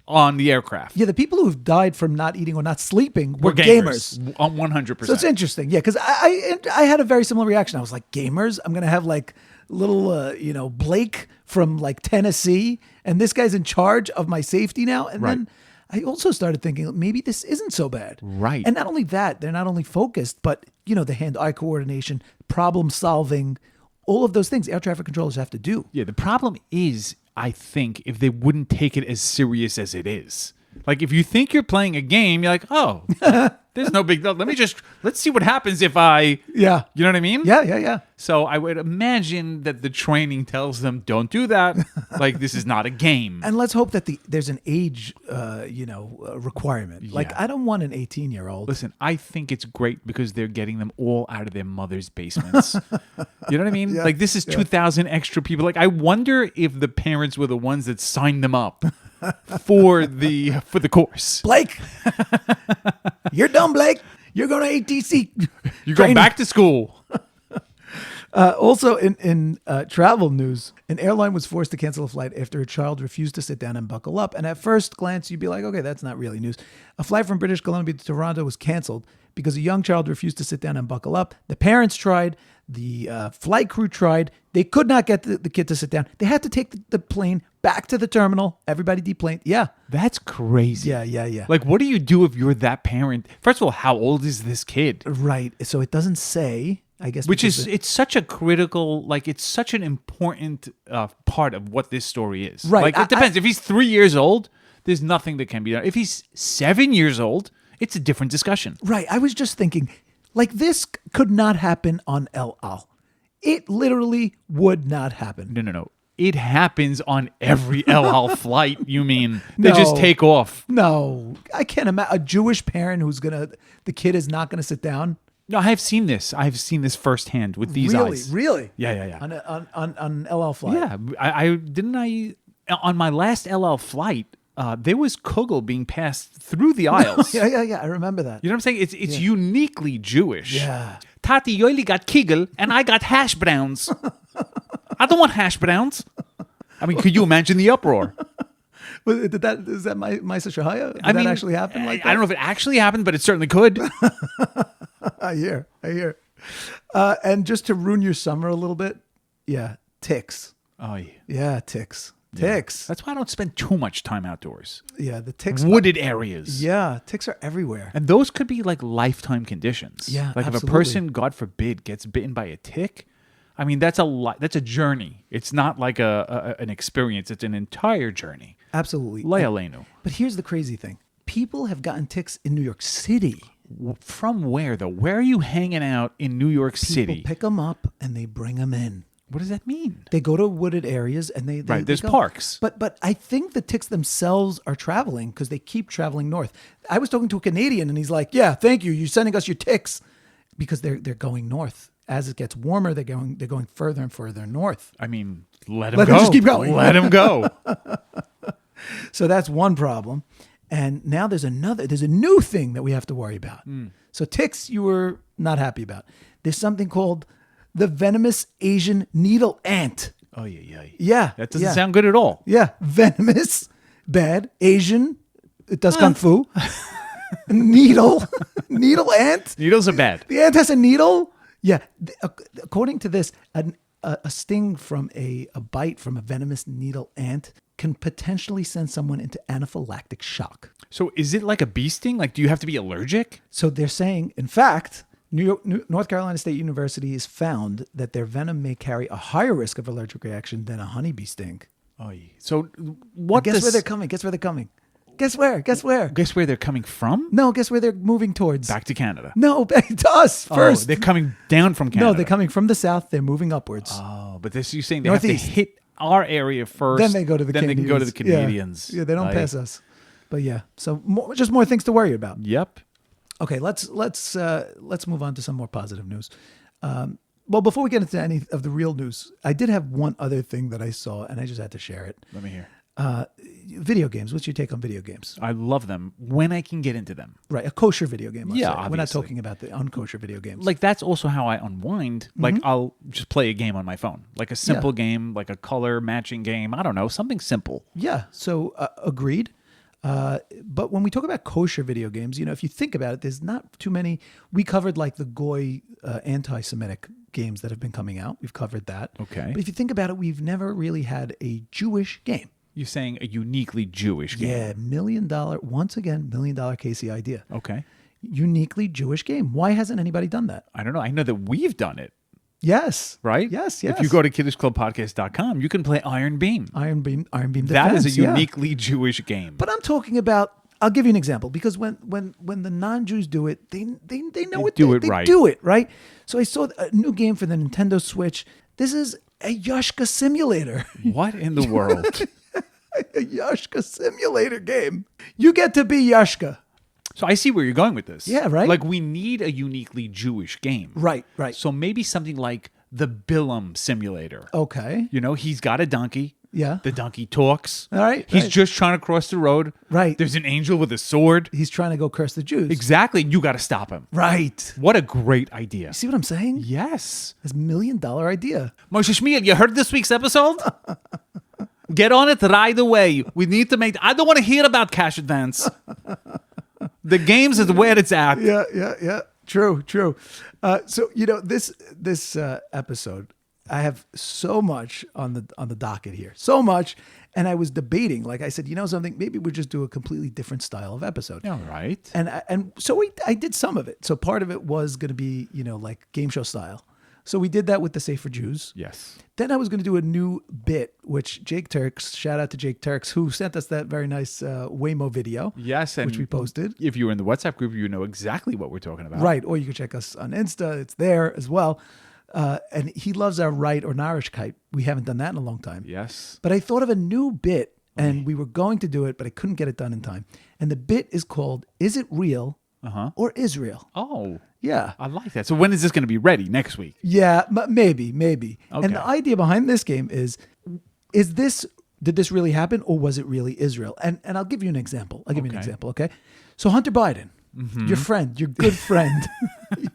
on the aircraft. Yeah. The people who've died from not eating or not sleeping were gamers. 100%. So it's interesting. Yeah. Because I had a very similar reaction. I was like, gamers? I'm going to have like little, Blake from like Tennessee. And this guy's in charge of my safety now. And then I also started thinking maybe this isn't so bad. Right. And not only that, they're not only focused, but, the hand-eye coordination, problem solving, all of those things air traffic controllers have to do. Yeah, the problem is, I think, if they wouldn't take it as serious as it is. Like, if you think you're playing a game, you're like, oh, there's no big deal. Let's see what happens if I... Yeah. You know what I mean? Yeah. So I would imagine that the training tells them, don't do that. Like, this is not a game. And let's hope that there's an age, requirement. Like, I don't want an 18-year-old. Listen, I think it's great because they're getting them all out of their mother's basements. You know what I mean? Yeah. Like, this is 2,000 extra people. Like, I wonder if the parents were the ones that signed them up for the course. Blake, you're done, Blake. You're going to ATC. You're going back to school. Also, in travel news, an airline was forced to cancel a flight after a child refused to sit down and buckle up. And at first glance, you'd be like, okay, that's not really news. A flight from British Columbia to Toronto was canceled because a young child refused to sit down and buckle up. The parents tried. The flight crew tried. They could not get the kid to sit down. They had to take the plane back to the terminal. Everybody deplaned. Yeah. That's crazy. Yeah. Like, what do you do if you're that parent? First of all, how old is this kid? Right. So it doesn't say, I guess. Which because is, it's such a critical, like, it's such an important part of what this story is. Right. Like, it depends. If he's 3 years old, there's nothing that can be done. If he's 7 years old, it's a different discussion. Right. I was just thinking, like, this could not happen on El Al. It literally would not happen. No. It happens on every El Al flight, you mean. They just No. take off. No, I can't imagine a Jewish parent the kid is not going to sit down. No, I have seen this. I've seen this firsthand with these eyes. Really? Yeah. On El Al flight. Yeah, on my last El Al flight, there was kugel being passed through the aisles. Yeah. I remember that. You know what I'm saying? It's uniquely Jewish. Yeah. Tati, you only got kigel, and I got hash browns. I don't want hash browns. I mean, could you imagine the uproar? Is that my Shahaya? Did that actually happen like that? I don't know if it actually happened, but it certainly could. I hear. And just to ruin your summer a little bit, yeah, ticks. Oh, yeah. Yeah, ticks. Ticks. That's why I don't spend too much time outdoors. Yeah, the ticks. Wooded areas. Yeah, ticks are everywhere. And those could be like lifetime conditions. Yeah, like if a absolutely. person, God forbid, gets bitten by a tick, I mean, that's a journey. It's not like an experience. It's an entire journey. Absolutely. Leilenu. But here's the crazy thing. People have gotten ticks in New York City. From where, though? Where are you hanging out in New York City? People pick them up and they bring them in. What does that mean? They go to wooded areas and they Right, there's go. parks. But I think the ticks themselves are traveling because they keep traveling north. I was talking to a Canadian and he's like, "Yeah, thank you. You're sending us your ticks," because they're going north. As it gets warmer, they're going further and further north. I mean, let him Let go. them just keep going. Let him go. So that's one problem. And now there's a new thing that we have to worry about. So ticks you were not happy about. There's something called the venomous Asian needle ant. Oh, yeah. Yeah. That doesn't sound good at all. Yeah. Venomous, bad, Asian, it does kung fu. Needle ant. Needles are bad. The ant has a needle. Yeah. According to this, a sting from a bite from a venomous needle ant can potentially send someone into anaphylactic shock. So is it like a bee sting? Like, do you have to be allergic? So they're saying, in fact, North Carolina State University has found that their venom may carry a higher risk of allergic reaction than a honeybee sting. Oh, yeah. So what? Guess where they're coming? Guess where they're coming? Guess where? Guess where they're coming from? No, guess where they're moving towards? Back to Canada. No, back to us first. Oh, they're coming down from Canada. No, they're coming from the south. They're moving upwards. Oh, but this you're saying they Northeast. have to hit our area first. Then they go to the Then Canadians. they can go to the Canadians. Yeah, they don't pass us. But yeah, so just more things to worry about. Yep. Okay, let's move on to some more positive news. Well, before we get into any of the real news, I did have one other thing that I saw, and I just had to share it. Let me hear. Video games. What's your take on video games? I love them when I can get into them. Right, a kosher video game. Let's Yeah, say. We're not obviously. talking about the unkosher video games. Like, that's also how I unwind. Like, I'll just play a game on my phone. Like a simple game, like a color matching game. I don't know, something simple. Yeah, so agreed. But when we talk about kosher video games, if you think about it, there's not too many. We covered like the Goy anti-Semitic games that have been coming out. We've covered that. Okay. But if you think about it, we've never really had a Jewish game. You're saying a uniquely Jewish game. Yeah, once again, $1 million Casey idea. Okay. Uniquely Jewish game. Why hasn't anybody done that? I don't know. I know that we've done it, Yes. right? Yes. If you go to kiddishclubpodcast.com, you can play Iron Beam. Iron Beam Defense. That is a yeah. uniquely Jewish game. But I'm talking about. I'll give you an example because when the non-Jews do it, they know it. do it they right. do it right. So I saw a new game for the Nintendo Switch. This is a Yashka simulator. What in the world? A Yashka simulator game. You get to be Yashka. So I see where you're going with this. Yeah, right? Like, we need a uniquely Jewish game. Right. So maybe something like the Bilam simulator. Okay. He's got a donkey. Yeah. The donkey talks. All right, He's right. just trying to cross the road. Right. There's an angel with a sword. He's trying to go curse the Jews. Exactly. You got to stop him. Right. What a great idea. See what I'm saying? Yes. This $1 million idea. Moshe Shmuel, you heard this week's episode? Get on it right away. We need to I don't want to hear about cash advance. The games is where it's at. Yeah. True. So this episode, so much on the docket here, so much, and I was debating. Like I said, you know something? Maybe we just do a completely different style of episode. All right. And so I did some of it. So part of it was going to be like game show style. So we did that with the Safer Jews. Yes. Then I was going to do a new bit, which Jake Turks, shout out to Jake Turks, who sent us that very nice Waymo video. Yes, and which we posted. If you were in the WhatsApp group, you know exactly what we're talking about. Right, or you can check us on Insta. It's there as well. And he loves our right or Narishkeit. We haven't done that in a long time. Yes. But I thought of a new bit, and we were going to do it, but I couldn't get it done in time. And the bit is called, Is It Real or Israel? Oh. Yeah. I like that. So when is this going to be ready? Next week? Yeah, maybe. Okay. And the idea behind this game is did this really happen or was it really Israel? And I'll give you an example. Okay? So Hunter Biden, your friend, your good friend,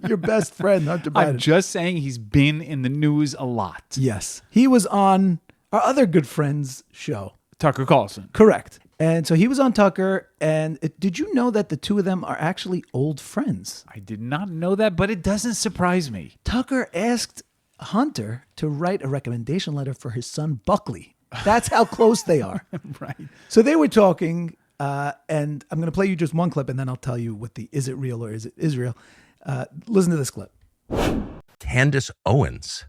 your best friend, Hunter Biden. I'm just saying he's been in the news a lot. Yes. He was on our other good friend's show. Tucker Carlson. Correct. And so he was on Tucker, and did you know that the two of them are actually old friends? I did not know that, but it doesn't surprise me. Tucker asked Hunter to write a recommendation letter for his son, Buckley. That's how close they are. Right. So they were talking, and I'm going to play you just one clip, and then I'll tell you what the is it real or is it Israel. Listen to this clip. Candace Owens.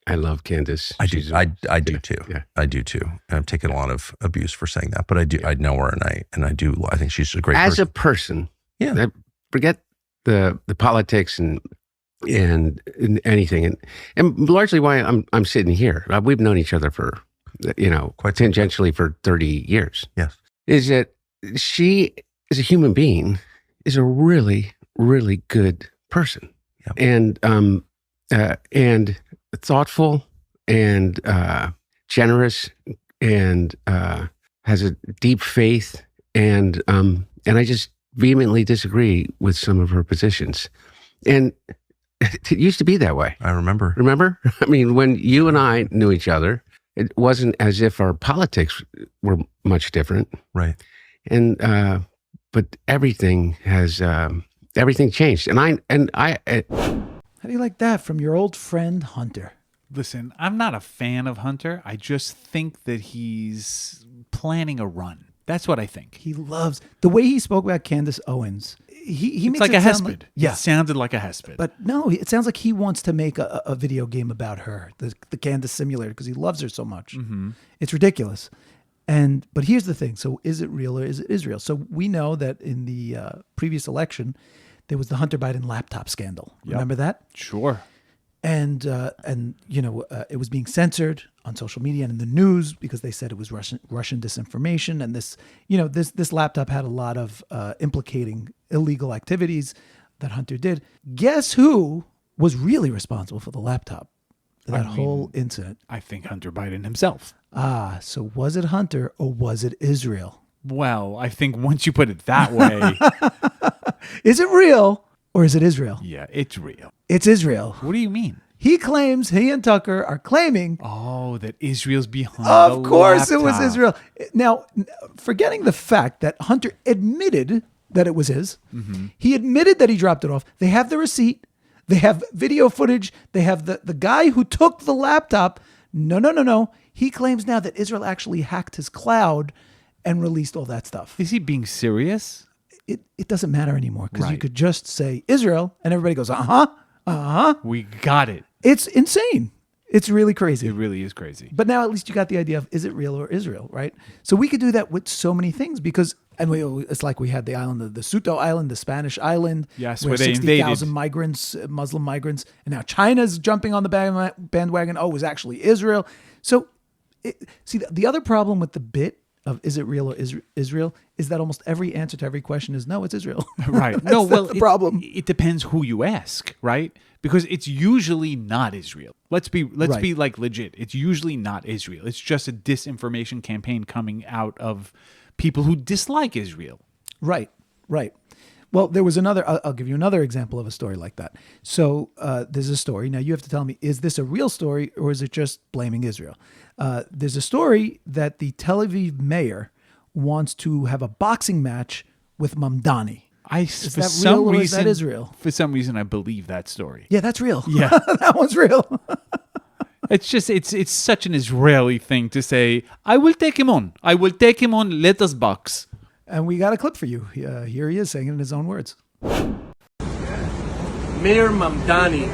I love Candace. I do too. Yeah. I do too. And I've taken a lot of abuse for saying that, but I do. I know her, and I think she's a great As person. a person, Yeah. forget the politics and anything, and largely why I'm sitting here. We've known each other for quite tangentially for 30 years. Yes. Is that she, as a human being, is a really, really good person, Yep. and thoughtful and generous and has a deep faith, and I just vehemently disagree with some of her positions, and it used to be that way. I remember. Remember? I mean, when you and I knew each other, it wasn't as if our politics were much different, Right. and but everything has everything changed, and I How do you like that from your old friend, Hunter? Listen, I'm not a fan of Hunter. I just think that he's planning a run. That's what I think. He loves the way he spoke about Candace Owens. He It's makes like it a sound hesped. Yeah. It sounded like a hesped. But no, it sounds like he wants to make a video game about her, the Candace simulator, because he loves her so much. Mm-hmm. It's ridiculous. But here's the thing. So is it real or is it Israel? So we know that in the previous election, there was the Hunter Biden laptop scandal. Yep. Remember that? Sure. And it was being censored on social media and in the news because they said it was Russian disinformation. And this laptop had a lot of implicating illegal activities that Hunter did. Guess who was really responsible for the laptop? That whole incident. I think Hunter Biden himself. So was it Hunter or was it Israel? Well, I think once you put it that way, Is it real or is it Israel? yeah, it's real. It's Israel. What do you mean? He and Tucker are claiming, Oh, that Israel's behind of the course it was laptop. Israel. Now, forgetting the fact that Hunter admitted that it was his, he admitted that he dropped it off. They have the receipt. They have video footage. They have the guy who took the laptop. No. He claims now that Israel actually hacked his cloud and released all that stuff. Is he being serious? It doesn't matter anymore because you Right. could just say Israel and everybody goes, We got it. It's insane. It's really crazy. It really is crazy. But now at least you got the idea of is it real or Israel, right? So we could do that with so many things because it's like we had the island of the Suto Island, the Spanish island, Yes, where where they 60,000 invaded. migrants, Muslim migrants, and now China's jumping on the bandwagon. Oh, it was actually Israel. So the other problem with the bit of is it real or Israel is that almost every answer to every question is no, it's Israel. Right. That's the problem. It depends who you ask, right? Because it's usually not Israel. Let's be like legit. It's usually not Israel. It's just a disinformation campaign coming out of people who dislike Israel. Right. Well, there was another, I'll give you another example of a story like that. So there's a story. Now you have to tell me, is this a real story or is it just blaming Israel? There's a story that the Tel Aviv mayor wants to have a boxing match with Mamdani. Is that real or is that Israel? For some reason, I believe that story. Yeah, that's real. Yeah. That one's real. It's just it's such an Israeli thing to say. I will take him on. I will take him on. Let us box. And we got a clip for you. Here he is saying it in his own words. Mayor Mamdani,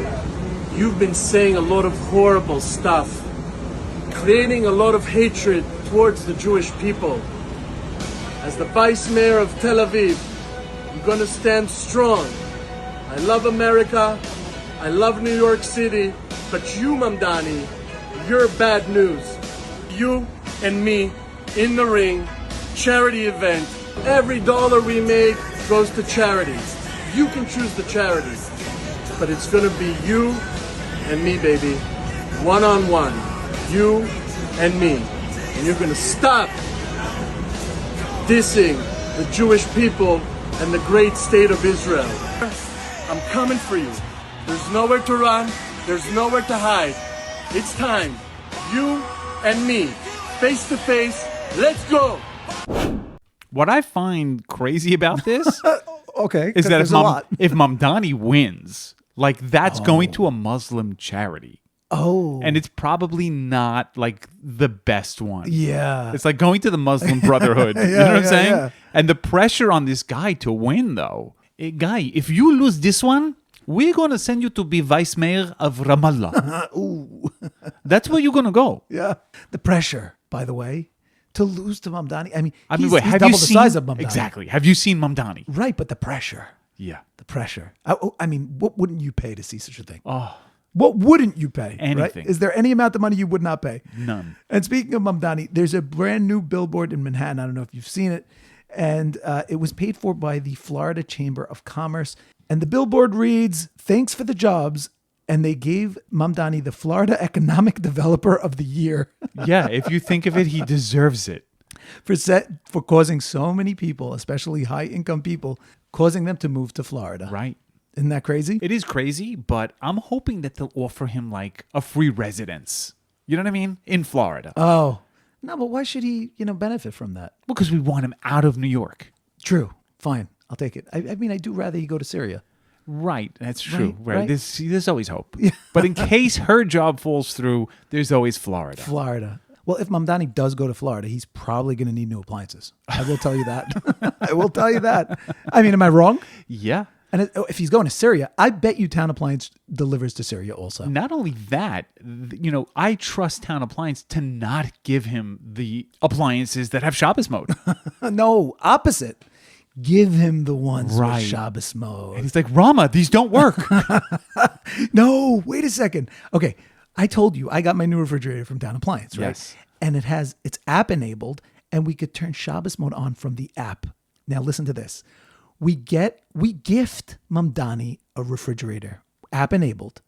you've been saying a lot of horrible stuff, creating a lot of hatred towards the Jewish people. As the vice mayor of Tel Aviv, I'm going to stand strong. I love America. I love New York City. But you, Mamdani, you're bad news. You and me in the ring, charity event. Every dollar we make goes to charity. You can choose the charities, but it's gonna be you and me, baby. One-on-one. You and me. And you're gonna stop dissing the Jewish people and the great state of Israel. I'm coming for you. There's nowhere to run. There's nowhere to hide. It's time. You and me, face to face. Let's go. What I find crazy about this Okay. is that there's a lot. if Mamdani wins, like that's going to a Muslim charity. Oh. And it's probably not like the best one. Yeah. It's like going to the Muslim Brotherhood. You know what I'm saying? And the pressure on this guy to win, though. Guy, if you lose this one, we're going to send you to be vice mayor of Ramallah. Ooh. That's where you're going to go. Yeah. The pressure, by the way, to lose to Mamdani. I mean, he's wait, have double you the seen, size of Mamdani. Exactly. Have you seen Mamdani? Right, but the pressure. Yeah. The pressure. I mean, what wouldn't you pay to see such a thing? Oh, What wouldn't you pay? Anything. Right? Is there any amount of money you would not pay? none. And speaking of Mamdani, there's a brand new billboard in Manhattan. I don't know if you've seen it. And it was paid for by the Florida Chamber of Commerce. And the billboard reads, "Thanks for the jobs." And they gave Mamdani the Florida Economic Developer of the Year Yeah, if you think of it, he deserves it. for causing so many people, especially high-income people, causing them to move to Florida. Right. Isn't that crazy? It is crazy, but I'm hoping that they'll offer him like a free residence. You know what I mean? In Florida. Oh. No, but why should he, benefit from that? Because we want him out of New York. True. Fine. I'll take it. I mean, I do rather he go to Syria. Right. That's true. Right, right. There's always hope. But in case her job falls through, there's always Florida. Florida. Well, if Mamdani does go to Florida, he's probably going to need new appliances. I will tell you that. I will tell you that. I mean, am I wrong? Yeah. And if he's going to Syria, I bet you Town Appliance delivers to Syria also. Not only that, I trust Town Appliance to not give him the appliances that have Shabbos mode. No, opposite. Give him the ones Right. with Shabbos mode. And he's like, Rama, these don't work. No, wait a second. Okay, I told you I got my new refrigerator from Town Appliance, right? Yes. And it's app enabled, and we could turn Shabbos mode on from the app. Now listen to this. We gift Mamdani a refrigerator, app enabled,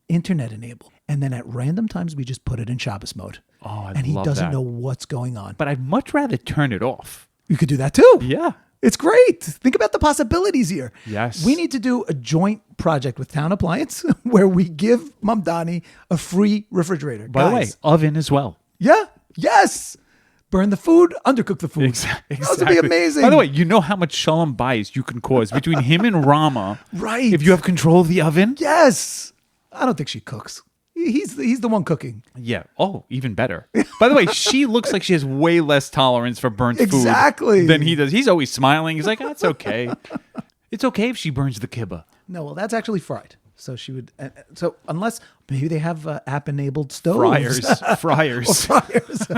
internet enabled, and then at random times we just put it in Shabbos mode. Oh, and he love doesn't that. know what's going on. But I'd much rather turn it off. You could do that too. Yeah. It's great. Think about the possibilities here. Yes. We need to do a joint project with Town Appliance where we give Mamdani a free refrigerator. By the way, Guys, oven as well. yeah, yes. Burn the food, undercook the food. Exactly. That would be amazing. By the way, you know how much shalom bias you can cause between him and Rama. Right. If you have control of the oven. Yes. I don't think she cooks. He's the one cooking. Yeah. Oh, even better. By the way, she looks like she has way less tolerance for burnt Exactly. food than he does. He's always smiling. He's like, that's okay. It's okay if she burns the kibbeh. No, well, that's actually fried. So she would. So unless maybe they have app-enabled stoves. Fryers. Fryers.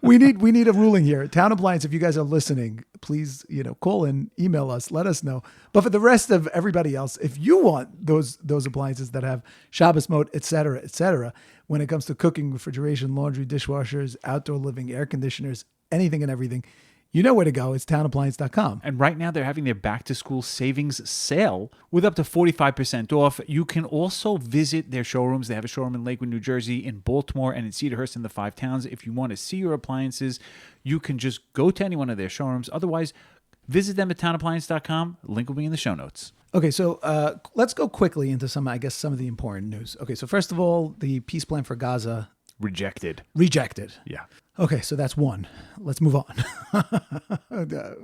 we need a ruling here. Town Appliance, if you guys are listening, please, call in, email us, let us know. But for the rest of everybody else, if you want those appliances that have Shabbos mode, et cetera, when it comes to cooking, refrigeration, laundry, dishwashers, outdoor living, air conditioners, anything and everything, you know where to go. It's townappliance.com. And right now they're having their back to school savings sale with up to 45% off. You can also visit their showrooms. They have a showroom in Lakewood, New Jersey, in Baltimore, and in Cedarhurst in the 5 towns. If you want to see your appliances, you can just go to any one of their showrooms. Otherwise, visit them at townappliance.com. Link will be in the show notes. Okay, so let's go quickly into some of the important news. Okay, so first of all, the peace plan for Gaza Rejected. Yeah. Okay, so that's one. Let's move on.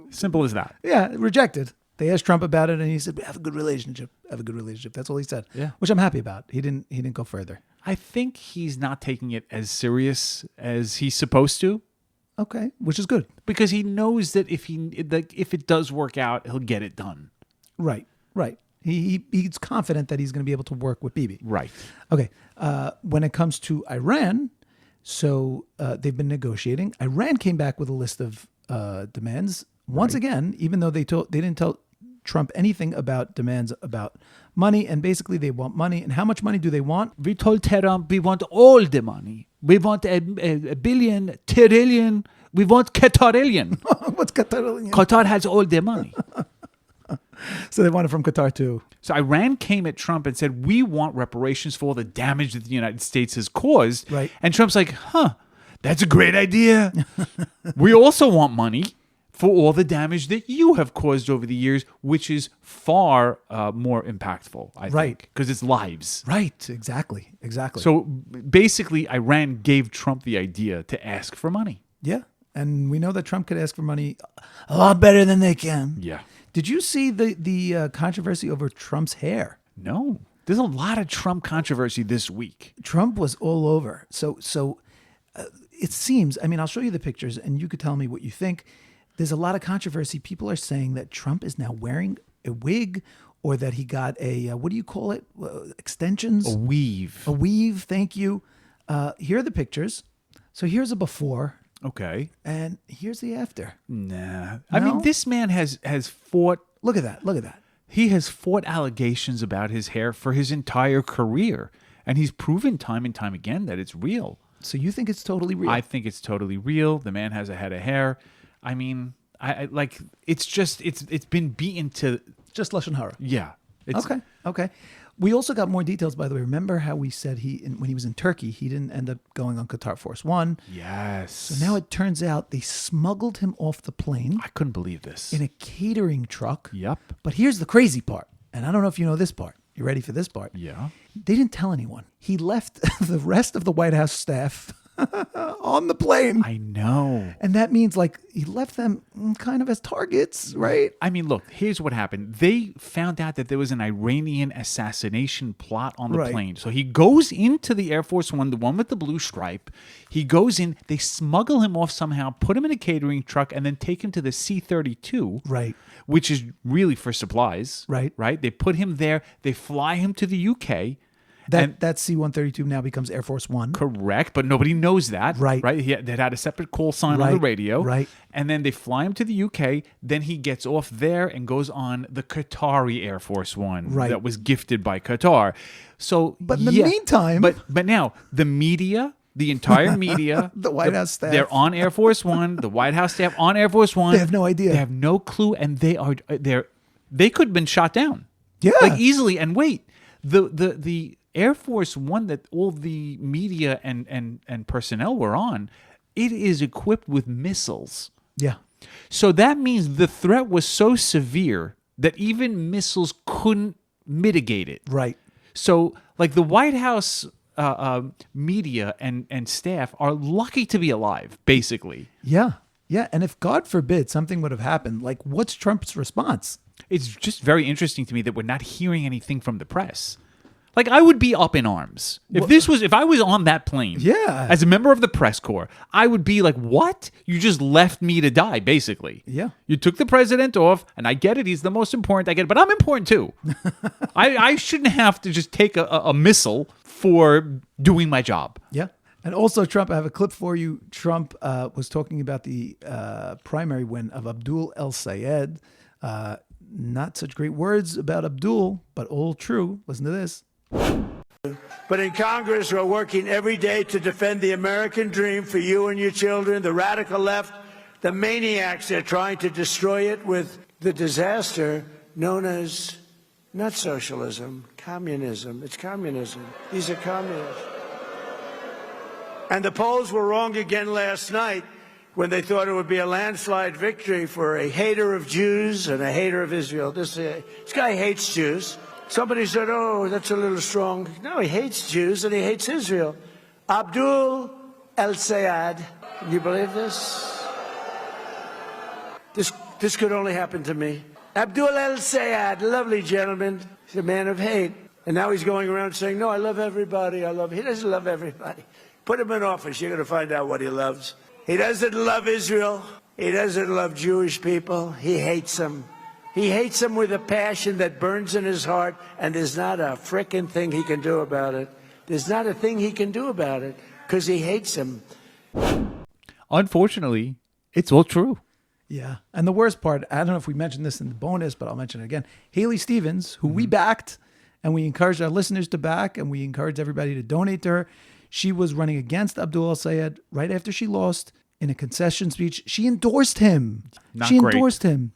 Simple as that. Yeah, rejected. They asked Trump about it, and he said, "Have a good relationship. Have a good relationship." That's all he said. Yeah. Which I'm happy about. He didn't go further. I think he's not taking it as serious as he's supposed to. Okay, which is good. Because he knows that if it does work out, he'll get it done. Right. He's confident that he's going to be able to work with Bibi. Right. Okay. When it comes to Iran, so they've been negotiating. Iran came back with a list of demands. Once again, even though they didn't tell Trump anything about demands about money, and basically they want money. And how much money do they want? We told Trump we want all the money. We want a billion, trillion. We want Qatarillion. What's Qatar? Qatar has all the money. So they want it from Qatar too. So Iran came at Trump and said, we want reparations for all the damage that the United States has caused. Right. And Trump's like, that's a great idea. We also want money for all the damage that you have caused over the years, which is far more impactful, I think, because it's lives. Right, exactly. So basically, Iran gave Trump the idea to ask for money. Yeah, and we know that Trump could ask for money a lot better than they can. Yeah. Did you see the controversy over Trump's hair? No. There's a lot of Trump controversy this week. Trump was all over. So it seems, I mean, I'll show you the pictures and you could tell me what you think. There's a lot of controversy. People are saying that Trump is now wearing a wig, or that he got a, what do you call it? Extensions? A weave. A weave, thank you. Here are the pictures. So here's a before. Okay. And here's the after. Nah. I mean, this man has fought. Look at that. He has fought allegations about his hair for his entire career. And he's proven time and time again that it's real. So you think it's totally real? I think it's totally real. The man has a head of hair. I mean, I like, it's just, it's been beaten to. Just Lashon Hara. Yeah. Okay. We also got more details, by the way. Remember how we said when he was in Turkey, he didn't end up going on Qatar Force One? Yes. So now it turns out they smuggled him off the plane. I couldn't believe this. In a catering truck. Yep. But here's the crazy part. And I don't know if you know this part. You ready for this part? Yeah. They didn't tell anyone. He left the rest of the White House staff on the plane. I know. And that means like he left them kind of as targets, right? I mean, look, here's what happened. They found out that there was an Iranian assassination plot on the plane. So he goes into the Air Force One, the one with the blue stripe. He goes in, they smuggle him off somehow, put him in a catering truck, and then take him to the C-32. Right. Which is really for supplies. Right. They put him there. They fly him to the UK. That C-132 now becomes Air Force One. Correct, but nobody knows that. Right. They had a separate call sign on the radio. Right. And then they fly him to the UK. Then he gets off there and goes on the Qatari Air Force One that was gifted by Qatar. So, but in the meantime... But now, the media... The entire media, the White House staff, they're on Air Force One. The White House staff on Air Force One. They have no idea. They have no clue, and they could have been shot down. Yeah, like easily. And wait, the Air Force One that all the media and personnel were on, it is equipped with missiles. Yeah. So that means the threat was so severe that even missiles couldn't mitigate it. Right. So, like the White House. Media and staff are lucky to be alive, basically. Yeah. And if God forbid something would have happened, like what's Trump's response? It's just very interesting to me that we're not hearing anything from the press. Like I would be up in arms if I was on that plane. Yeah. As a member of the press corps, I would be like, "What? You just left me to die, basically." Yeah. You took the president off, and I get it; he's the most important. I get it, but I'm important too. I shouldn't have to just take a missile for doing my job. Yeah. And also, Trump, I have a clip for you. Trump was talking about the primary win of Abdul El Sayed. Not such great words about Abdul, but all true. Listen to this. But in Congress, we're working every day to defend the American dream for you and your children, the radical left, the maniacs that are trying to destroy it with the disaster known as not socialism, communism. It's communism. These are communists. And the polls were wrong again last night when they thought it would be a landslide victory for a hater of Jews and a hater of Israel. This guy hates Jews. Somebody said, oh, that's a little strong. No, he hates Jews and he hates Israel. Abdul El Sayed. Can you believe this? This could only happen to me. Abdul El Sayed, lovely gentleman. He's a man of hate. And now he's going around saying, no, I love everybody. He doesn't love everybody. Put him in office. You're going to find out what he loves. He doesn't love Israel. He doesn't love Jewish people. He hates them. He hates them with a passion that burns in his heart, and there's not a frickin' thing he can do about it. There's not a thing he can do about it because he hates them. Unfortunately, it's all true. Yeah. And the worst part, I don't know if we mentioned this in the bonus, but I'll mention it again. Haley Stevens, who we backed, and we encouraged our listeners to back, and we encouraged everybody to donate to her. She was running against Abdul al-Sayed right after she lost in a concession speech. She endorsed him. She endorsed him.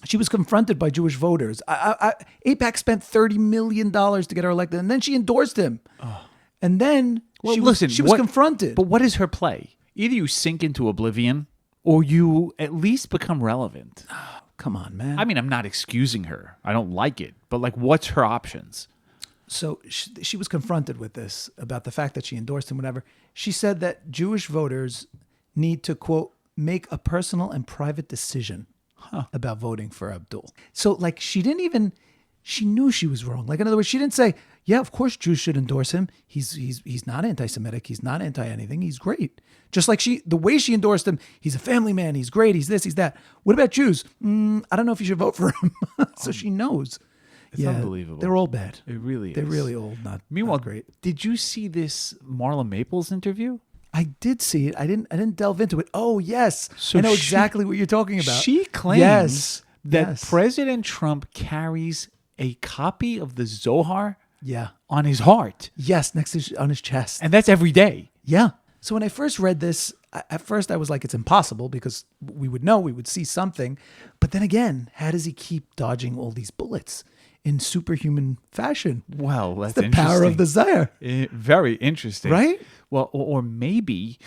She was confronted by Jewish voters. AIPAC spent $30 million to get her elected, and then she endorsed him. Oh. And then she was confronted. But what is her play? Either you sink into oblivion or you at least become relevant. Oh, come on, man. I mean, I'm not excusing her. I don't like it. But like, what's her options? So she was confronted with this about the fact that she endorsed him, whatever. She said that Jewish voters need to, quote, make a personal and private decision about voting for Abdul. So like she knew she was wrong. Like in other words, she didn't say, yeah, of course Jews should endorse him. He's not anti-Semitic. He's not anti-anything. He's great. Just like the way she endorsed him, he's a family man. He's great. He's this, he's that. What about Jews? I don't know if you should vote for him. So she knows. It's unbelievable. They're all bad. It really is. They're really all not great. Did you see this Marla Maples interview? I did see it. I didn't delve into it. Oh, yes. So I know exactly what you're talking about. She claims that President Trump carries a copy of the Zohar on his heart. Yes, on his chest. And that's every day. Yeah. So when I first read this, at first I was like, it's impossible because we would see something. But then again, how does he keep dodging all these bullets in superhuman fashion? Well, that's the power of the Zohar. Very interesting. Right? Well, or maybe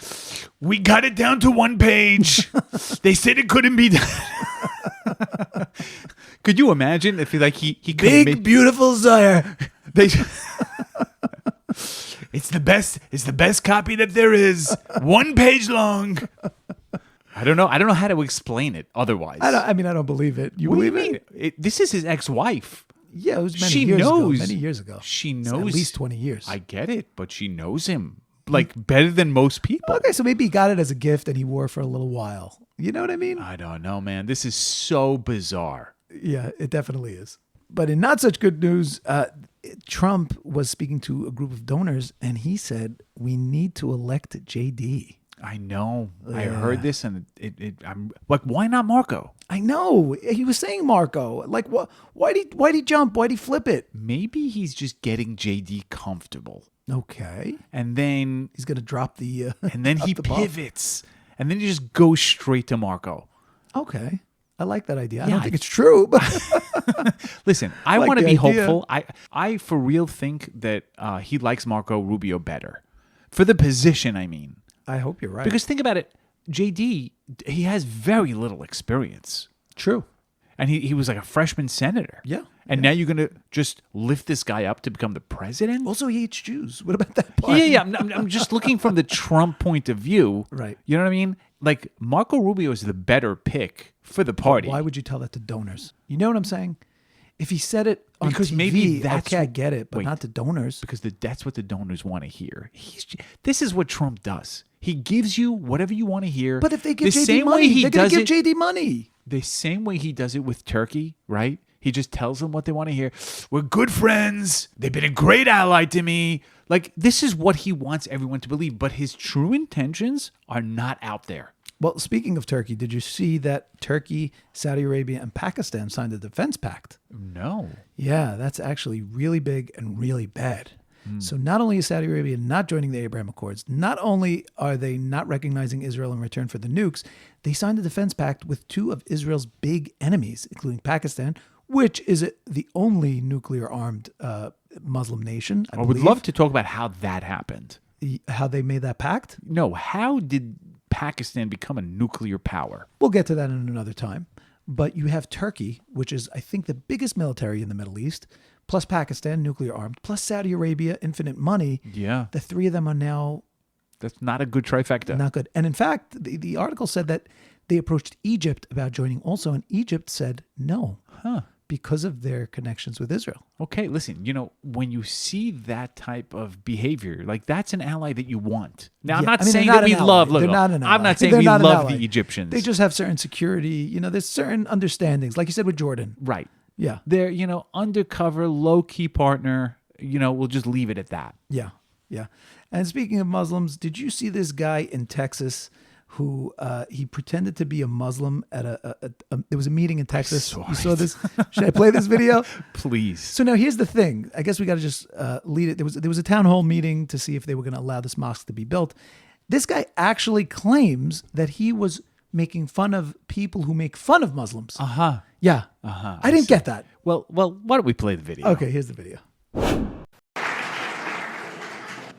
we got it down to one page. They said it couldn't be done. Could you imagine if he big beautiful Zohar? It's the best copy that there is. 1 page long. I don't know how to explain it otherwise. I don't believe it. You believe it? This is his ex-wife. Yeah, it was many years ago. She knows. At least 20 years. I get it, but she knows him like better than most people. Okay, so maybe he got it as a gift and he wore it for a little while. You know what I mean? I don't know, man. This is so bizarre. Yeah, it definitely is. But in not such good news, Trump was speaking to a group of donors and he said, we need to elect JD. I know. Yeah. I heard this and I'm like, why not Marco? I know. He was saying Marco. Like, why'd he jump? Why'd he flip it? Maybe he's just getting JD comfortable. Okay. And then he's going to drop the... and then he pivots. And then he just goes straight to Marco. Okay. I like that idea. I don't think it's true, but... Listen, I want to be hopeful. I for real think that he likes Marco Rubio better. For the position, I mean. I hope you're right. Because think about it. JD, he has very little experience. True. And he was like a freshman senator. Yeah. And now you're going to just lift this guy up to become the president? Also, he hates Jews. What about that part? Yeah. I'm just looking from the Trump point of view. Right. You know what I mean? Like, Marco Rubio is the better pick for the party. Why would you tell that to donors? You know what I'm saying? If he said it on because TV, maybe that's okay, I get it, but not to donors. Because that's what the donors want to hear. This is what Trump does. He gives you whatever you want to hear. But if they give JD money, they're going to give JD money. The same way he does it with Turkey, right? He just tells them what they want to hear. We're good friends. They've been a great ally to me. Like, this is what he wants everyone to believe. But his true intentions are not out there. Well, speaking of Turkey, did you see that Turkey, Saudi Arabia, and Pakistan signed a defense pact? No. Yeah, that's actually really big and really bad. So not only is Saudi Arabia not joining the Abraham Accords, not only are they not recognizing Israel in return for the nukes, they signed a defense pact with two of Israel's big enemies, including Pakistan, which is the only nuclear-armed Muslim nation, I believe. would love to talk about how that happened. How they made that pact? No, how did Pakistan become a nuclear power? We'll get to that in another time. But you have Turkey, which is, I think, the biggest military in the Middle East, plus Pakistan, nuclear armed, plus Saudi Arabia, infinite money. Yeah. The three of them are now... That's not a good trifecta. Not good. And in fact, the article said that they approached Egypt about joining also, and Egypt said no. because of their connections with Israel. Okay, listen, when you see that type of behavior, like that's an ally that you want. Now, I'm Yeah, not I mean, saying they're that not we an ally. love, They're not an I'm ally. not saying They're we not an love ally. the Egyptians. They just have certain security, there's certain understandings, like you said with Jordan. right. Yeah. They're, undercover, low-key partner, we'll just leave it at that. Yeah. Yeah. And speaking of Muslims, did you see this guy in Texas who he pretended to be a Muslim at there was a meeting in Texas. You saw this? Should I play this video? Please. So now here's the thing. I guess we got to just lead it. There was a town hall meeting to see if they were going to allow this mosque to be built. This guy actually claims that he was making fun of people who make fun of Muslims. Uh-huh. Yeah. Uh-huh. I didn't get that. Well, why don't we play the video? Okay, here's the video.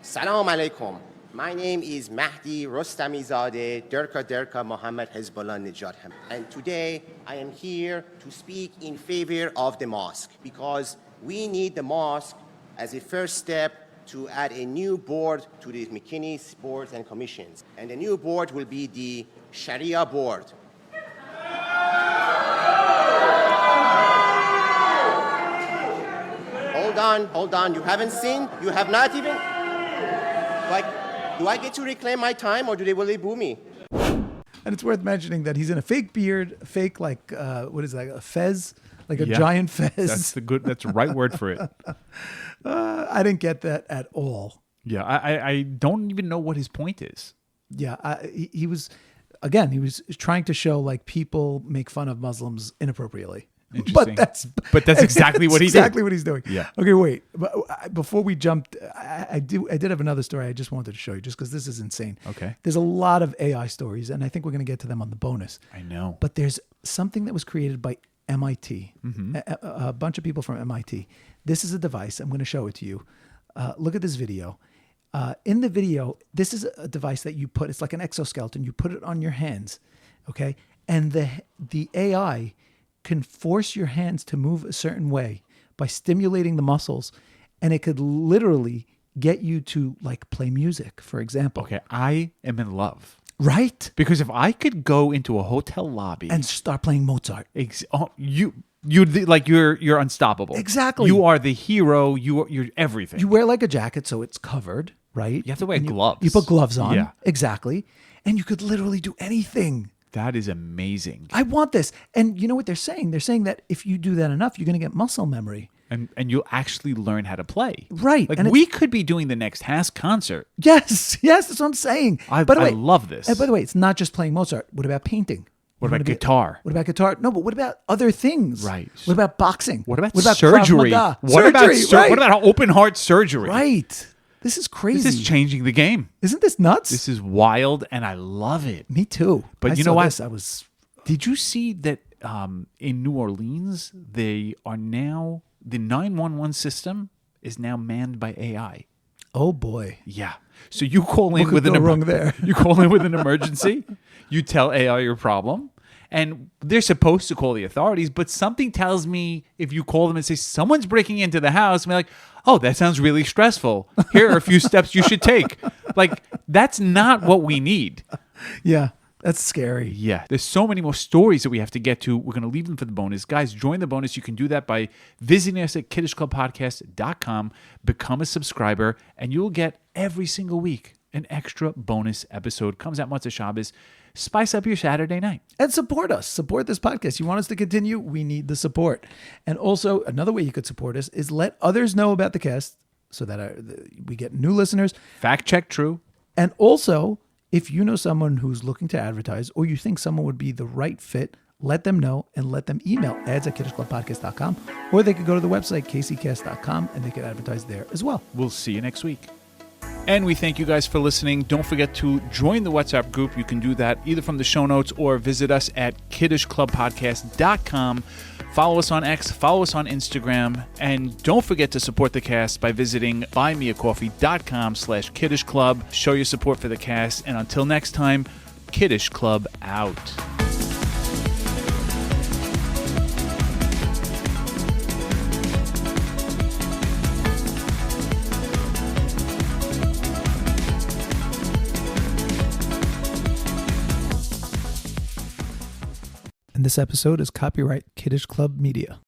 Salam alaikum. My name is Mahdi Rostamizadeh Derka Mohammed Hezbollah Nejad. And today I am here to speak in favor of the mosque because we need the mosque as a first step to add a new board to the McKinney's boards and commissions. And the new board will be the Sharia board. Hold on. You haven't seen? You have not even? Do I get to reclaim my time or will they boo me? And it's worth mentioning that he's in a fake beard, fake what is that, a fez? Like a Yeah. giant fez. That's the right word for it. I didn't get that at all. Yeah, I don't even know what his point is. Yeah, he was trying to show like people make fun of Muslims inappropriately. Interesting. But that's exactly what he did. Exactly what he's doing. Yeah. Okay, wait. But before we jumped, I did have another story I just wanted to show you just because this is insane. Okay. There's a lot of AI stories, and I think we're going to get to them on the bonus. I know. But there's something that was created by MIT, Mm-hmm. a bunch of people from MIT. This is a device. I'm going to show it to you. Look at this video. In the video, this is a device that you put, it's like an exoskeleton. You put it on your hands, okay? And the AI can force your hands to move a certain way by stimulating the muscles. And it could literally get you to like play music, for example. Okay, I am in love. Right? Because if I could go into a hotel lobby And start playing Mozart. you're unstoppable. Exactly. You are the hero. You're everything. You wear like a jacket so it's covered, right? You have to wear And gloves. You put gloves on. Yeah. Exactly. And you could literally do anything. That is amazing. I want this. And you know what they're saying? They're saying that if you do that enough, you're going to get muscle memory. And you'll actually learn how to play. Right. Like And we could be doing the next Haas concert. Yes, that's what I'm saying. I love this. And by the way, it's not just playing Mozart. What about painting? What about guitar? What about guitar? No, but what about other things? Right. What about boxing? What about Krav surgery? Maga? What about right. what about open heart surgery? Right. This is crazy. This is changing the game. Isn't this nuts? This is wild, and I love it. Me too. But I you know saw what? this, Did you see that in New Orleans, they are now, the 911 system is now manned by AI. Oh boy. Yeah. So you call in What with could an go wrong there? You call in with an emergency. You tell AI your problem, and they're supposed to call the authorities. But something tells me if you call them and say someone's breaking into the house, and be like, "Oh, that sounds really stressful. Here are a few steps you should take." Like that's not what we need. Yeah. That's scary. Yeah, there's so many more stories that we have to get to. We're going to leave them for the bonus. Guys, join the bonus. You can do that by visiting us at kiddishclubpodcast.com, become a subscriber, and you'll get every single week an extra bonus episode. Comes out Motzei Shabbos. Spice up your Saturday night. And support us. Support this podcast. You want us to continue? We need the support. And also, another way you could support us is let others know about the cast so that we get new listeners. Fact check true. And also, if you know someone who's looking to advertise or you think someone would be the right fit, let them know and let them email ads@kiddishclubpodcast.com, or they could go to the website kccast.com and they could advertise there as well. We'll see you next week. And we thank you guys for listening. Don't forget to join the WhatsApp group. You can do that either from the show notes or visit us at kiddishclubpodcast.com. Follow us on X, follow us on Instagram, and don't forget to support the cast by visiting buymeacoffee.com/kiddishclub. Show your support for the cast, and until next time, Kiddish Club out. And this episode is copyright Kiddish Club Media.